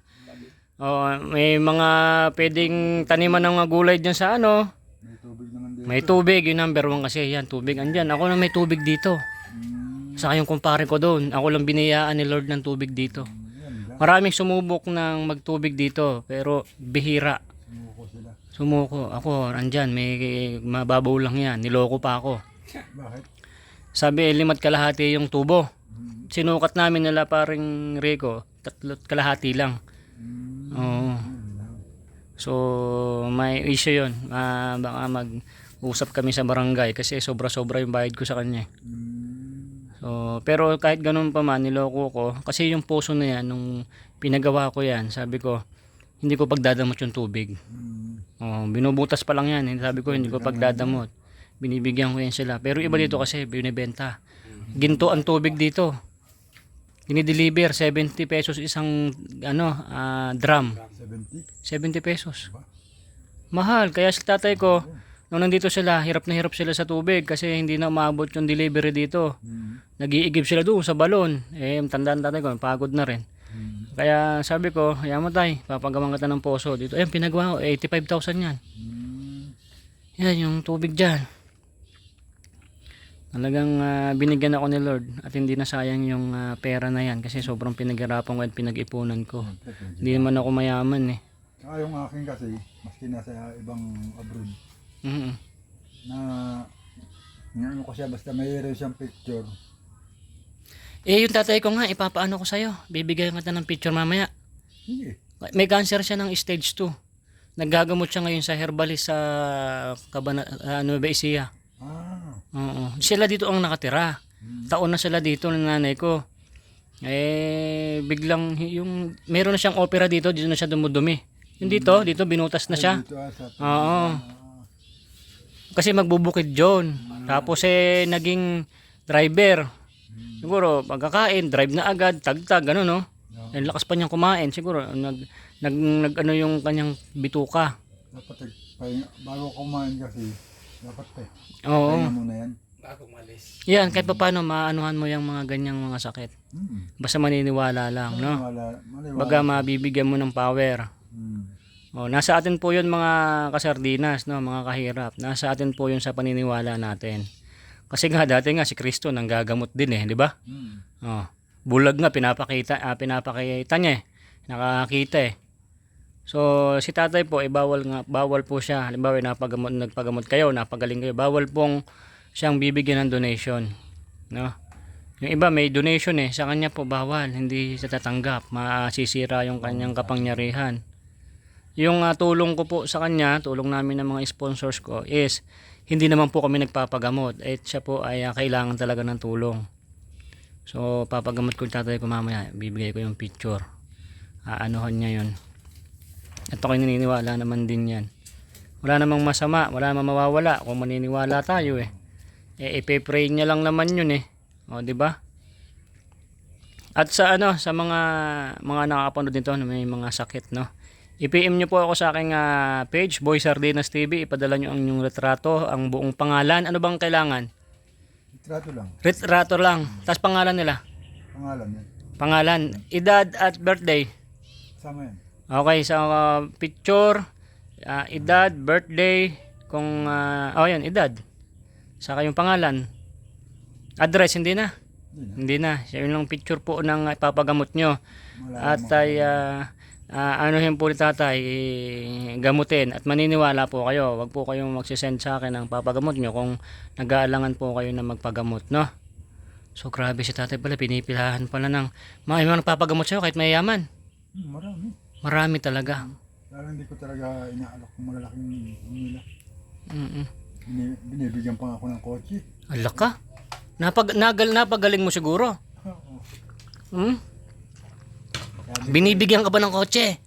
Speaker 1: May mga pwedeng taniman ng mga gulay dyan sa
Speaker 2: May tubig naman dito.
Speaker 1: May tubig, yung number 1 kasi. Yan, tubig andyan. Ako na may tubig dito. Saka yung kumpare ko doon. Ako lang biniyaan ni Lord ng tubig dito. Maraming sumubok ng magtubig dito. Pero bihira.
Speaker 2: Sumuko sila.
Speaker 1: Sumuko. Ako, andyan. May mababaw lang yan. Niloko pa ako.
Speaker 2: Bakit?
Speaker 1: Sabi, 5 kalahati yung tubo. Sinukat namin nila paring Rico. 3 kalahati lang. Oo. So, may issue yun. Baka mag-usap kami sa barangay kasi sobra-sobra yung bayad ko sa kanya. So, pero kahit ganun pa man, niloko ko. Kasi yung puso na yan, nung pinagawa ko yan, sabi ko, hindi ko pagdadamot yung tubig. Oh, binubutas pa lang yan. Sabi ko, hindi ko pagdadamot. Binibigyan ko yan sila. Pero iba dito kasi, binibenta. Ginto ang tubig dito. Dinideliver, 70 pesos isang drum. 70 pesos. Mahal. Kaya sa tatay ko, nung nandito sila, hirap na hirap sila sa tubig kasi hindi na umabot yung delivery dito. Nag-iigib sila doon sa balon. Tandaan tatay ko, pagod na rin. Kaya sabi ko, hayaan mo tay, papagawan kita ng poso dito. Pinagawa ko, 85,000 yan. Yan, yung tubig dyan. Talagang binigyan ako ni Lord at hindi na sayang yung pera na yan kasi sobrang pinaghirapan ko at pinag-ipunan ko. Hindi naman ako mayaman eh.
Speaker 2: Saka yung akin kasi, maski nasa ibang abroad, na ngayon ko siya basta mayroon siyang picture.
Speaker 1: Yung tatay ko nga, ipapaano ko sa'yo. Bibigyan kita ng picture mamaya.
Speaker 2: Sige.
Speaker 1: May cancer siya ng stage 2. Naggagamot siya ngayon sa herbalist sa Nueva Ecija. Oo. Sila dito ang nakatira. Taon na sila dito ng nanay ko. Biglang meron na siyang opera dito na siya dumudumi. Yung dito binutas na siya. Oo. Kasi magbubukid John. Tapos naging driver. Siguro pagkakain, drive na agad, tagtag, ano no? Ang lakas pa niyang kumain, siguro nag yung kanyang bituka.
Speaker 2: Dapat bago kumain kasi, dapat
Speaker 1: Oo.
Speaker 2: pahinga muna yan.
Speaker 7: Bago malis.
Speaker 1: Yan, kahit paano maanuhan mo yung mga ganyang mga sakit. Basta maniniwala lang, no?
Speaker 2: Maliwala.
Speaker 1: Baga mabibigyan mo ng power. Nasa atin po yun mga kasardinas, no? Mga kahirap. Nasa atin po yun sa paniniwala natin. Kasi nga dati nga si Kristo nang gagamot din di ba? Bulag nga pinapakita niya nakakita So si tatay po bawal po siya. Halimbawa nagpagamot kayo, napagaling kayo, bawal pong siyang bibigyan ng donation, no? Yung iba may donation sa kanya po bawal, hindi siya tatanggap, masisira yung kanyang kapangyarihan. Yung tulong ko po sa kanya, tulong namin ng mga sponsors ko is hindi naman po kami nagpapagamot. Siya po ay kailangan talaga ng tulong. So papagamot ko yung tatay ko mamaya, bibigay ko yung picture. Aanuhan niya yun. At ako'y naniniwala naman din yan. Wala namang masama, wala namang mawawala kung maniniwala tayo ipe-pray niya lang naman yun di ba? At sa sa mga nakakapanood nito na may mga sakit, no? I-PM nyo po ako sa aking page, Boy Sardinas TV. Ipadala nyo ang inyong retrato, ang buong pangalan. Ano bang kailangan?
Speaker 2: Retrato lang.
Speaker 1: Retrato lang. Tapos pangalan nila.
Speaker 2: Pangalan yan.
Speaker 1: Pangalan, edad at birthday.
Speaker 2: Sama yan.
Speaker 1: Okay, sa picture, edad, birthday, kung yan, edad. Saka yung pangalan. Address, hindi na. Hindi na. Yun lang picture po ng ipapagamot nyo. At ay anuhin po ni tatay, gamutin at maniniwala po kayo. Wag po kayong magsisend sa akin ng papagamot nyo kung nag-aalangan po kayo na magpagamot, no? So grabe si tatay pala, pinipilahan pala ng mga nagpapagamot sa'yo kahit mayayaman.
Speaker 2: Marami.
Speaker 1: Marami talaga.
Speaker 2: Lalo hindi ko talaga inaalok kung malalaking nila. Binibigyan pa ako ng kotse.
Speaker 1: Ala ka? Napagaling mo siguro. Binibigyan ka ba ng kotse?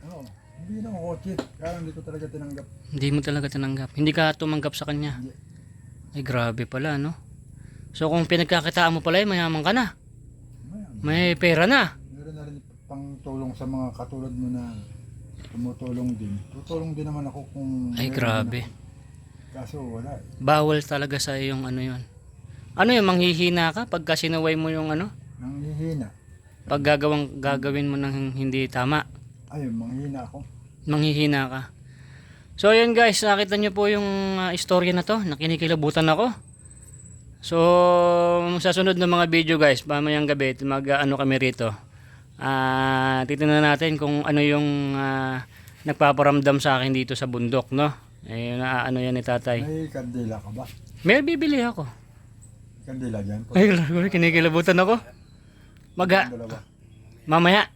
Speaker 2: Oo. Hindi na ako kotse. Kaya hindi ko talaga tinanggap.
Speaker 1: Hindi mo talaga tinanggap. Hindi ka tumanggap sa kanya. Ay grabe pala, no? So kung pinagkakitaan mo pala, mayaman ka na. May pera na.
Speaker 2: Meron na rin pang tulong sa mga katulad mo na tumutulong din. Tutulong din naman ako kung...
Speaker 1: Ay grabe.
Speaker 2: Kaso wala.
Speaker 1: Bawal talaga sa yung yun. Ano yung manghihina ka pagka sinaway mo yung
Speaker 2: Nanghihina.
Speaker 1: pag gagawin mo ng hindi tama?
Speaker 2: Ayun, manghihina ako.
Speaker 1: Manghihina ka. So yun guys, nakita nyo po yung istorya na to. Nakinikilabutan ako. So sa sunod na mga video guys, mamayang gabi kami rito. Titingnan natin kung ano yung nagpaparamdam sa akin dito sa bundok, no? Ano yan ni tatay.
Speaker 2: May kandila ka ba?
Speaker 1: May bibili ako.
Speaker 2: Kandila dyan?
Speaker 1: Ay, kinikilabutan ako.
Speaker 2: Dalawa.
Speaker 1: Mamaya.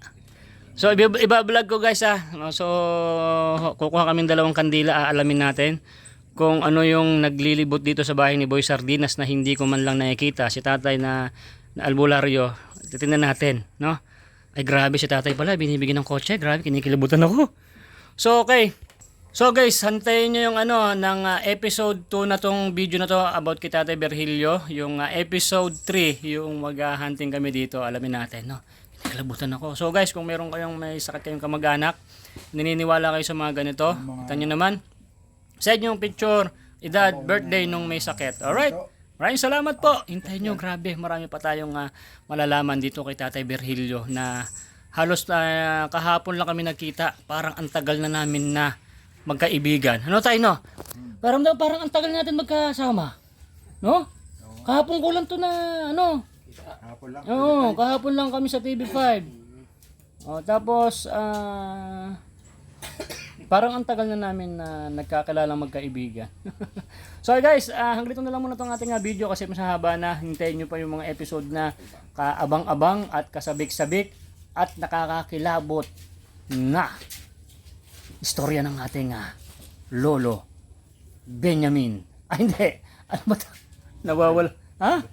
Speaker 1: So iba-vlog ko guys So kukuha kaming 2 kandila, aalamin natin kung ano yung naglilibot dito sa bahay ni Boy Sardinas na hindi ko man lang nakikita. Si tatay na albularyo. Titingnan natin, no? Ay grabe si tatay pala, binibigyan ng kotse. Grabe, kinikilabutan ako. So okay. So guys, hantayin nyo yung ng episode 2 na tong video na to about kay Tatay Virgilio. Yung episode 3, yung mag-hunting kami dito, alamin natin, no? Nakalabutan ako. So guys, kung meron kayong may sakit kayong kamag-anak, naniniwala kayo sa mga ganito, kita nyo naman, send yung picture, edad, birthday nung may sakit. Alright? Maraming salamat po. Hintayin nyo, grabe, marami pa tayong malalaman dito kay Tatay Virgilio na halos kahapon lang kami nagkita. Parang ang tagal na namin na magkaibigan. Ano tayo, no? Parang ang tagal natin magkasama. No? Kahapon ko lang to na,
Speaker 2: Hapon lang.
Speaker 1: Oo, kahapon lang kami sa TV5. O, tapos, parang ang tagal na namin na nagkakalalang magkaibigan. So guys, hanggang dito na lang muna itong ating video kasi mas haba na. Hintayin nyo pa yung mga episode na kaabang-abang at kasabik-sabik at nakakakilabot na istorya ng ating lolo Benjamin. Ay hindi, ano ba ito? Nawawala. Ha?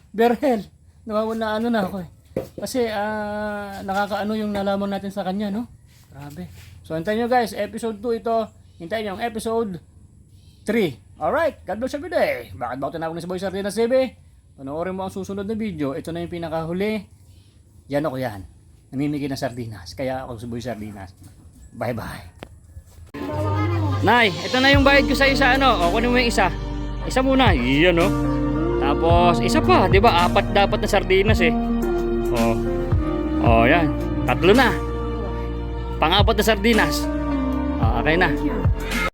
Speaker 1: Berhel. Nawawala na ako eh. Kasi nakakaano yung nalaman natin sa kanya, no? Grabe. So hintayin nyo guys, episode 2 ito. Hintayin nyo ang episode 3. Alright, God bless every day. Bakit ba ito tinawag na si Boy Sardinas TV? Panoorin mo ang susunod na video. Ito na yung pinakahuli. Yan ako yan. Namimigay ng sardinas. Kaya ako si Boy Sardinas. Bye bye. Nay, ito na yung bayad ko sa isa, O, kunin mo yung isa. Isa muna. Iyan, Tapos, isa pa. Diba? 4 dapat na sardinas, eh. Yan. 3 na. Pang-4 na sardinas. Okay na.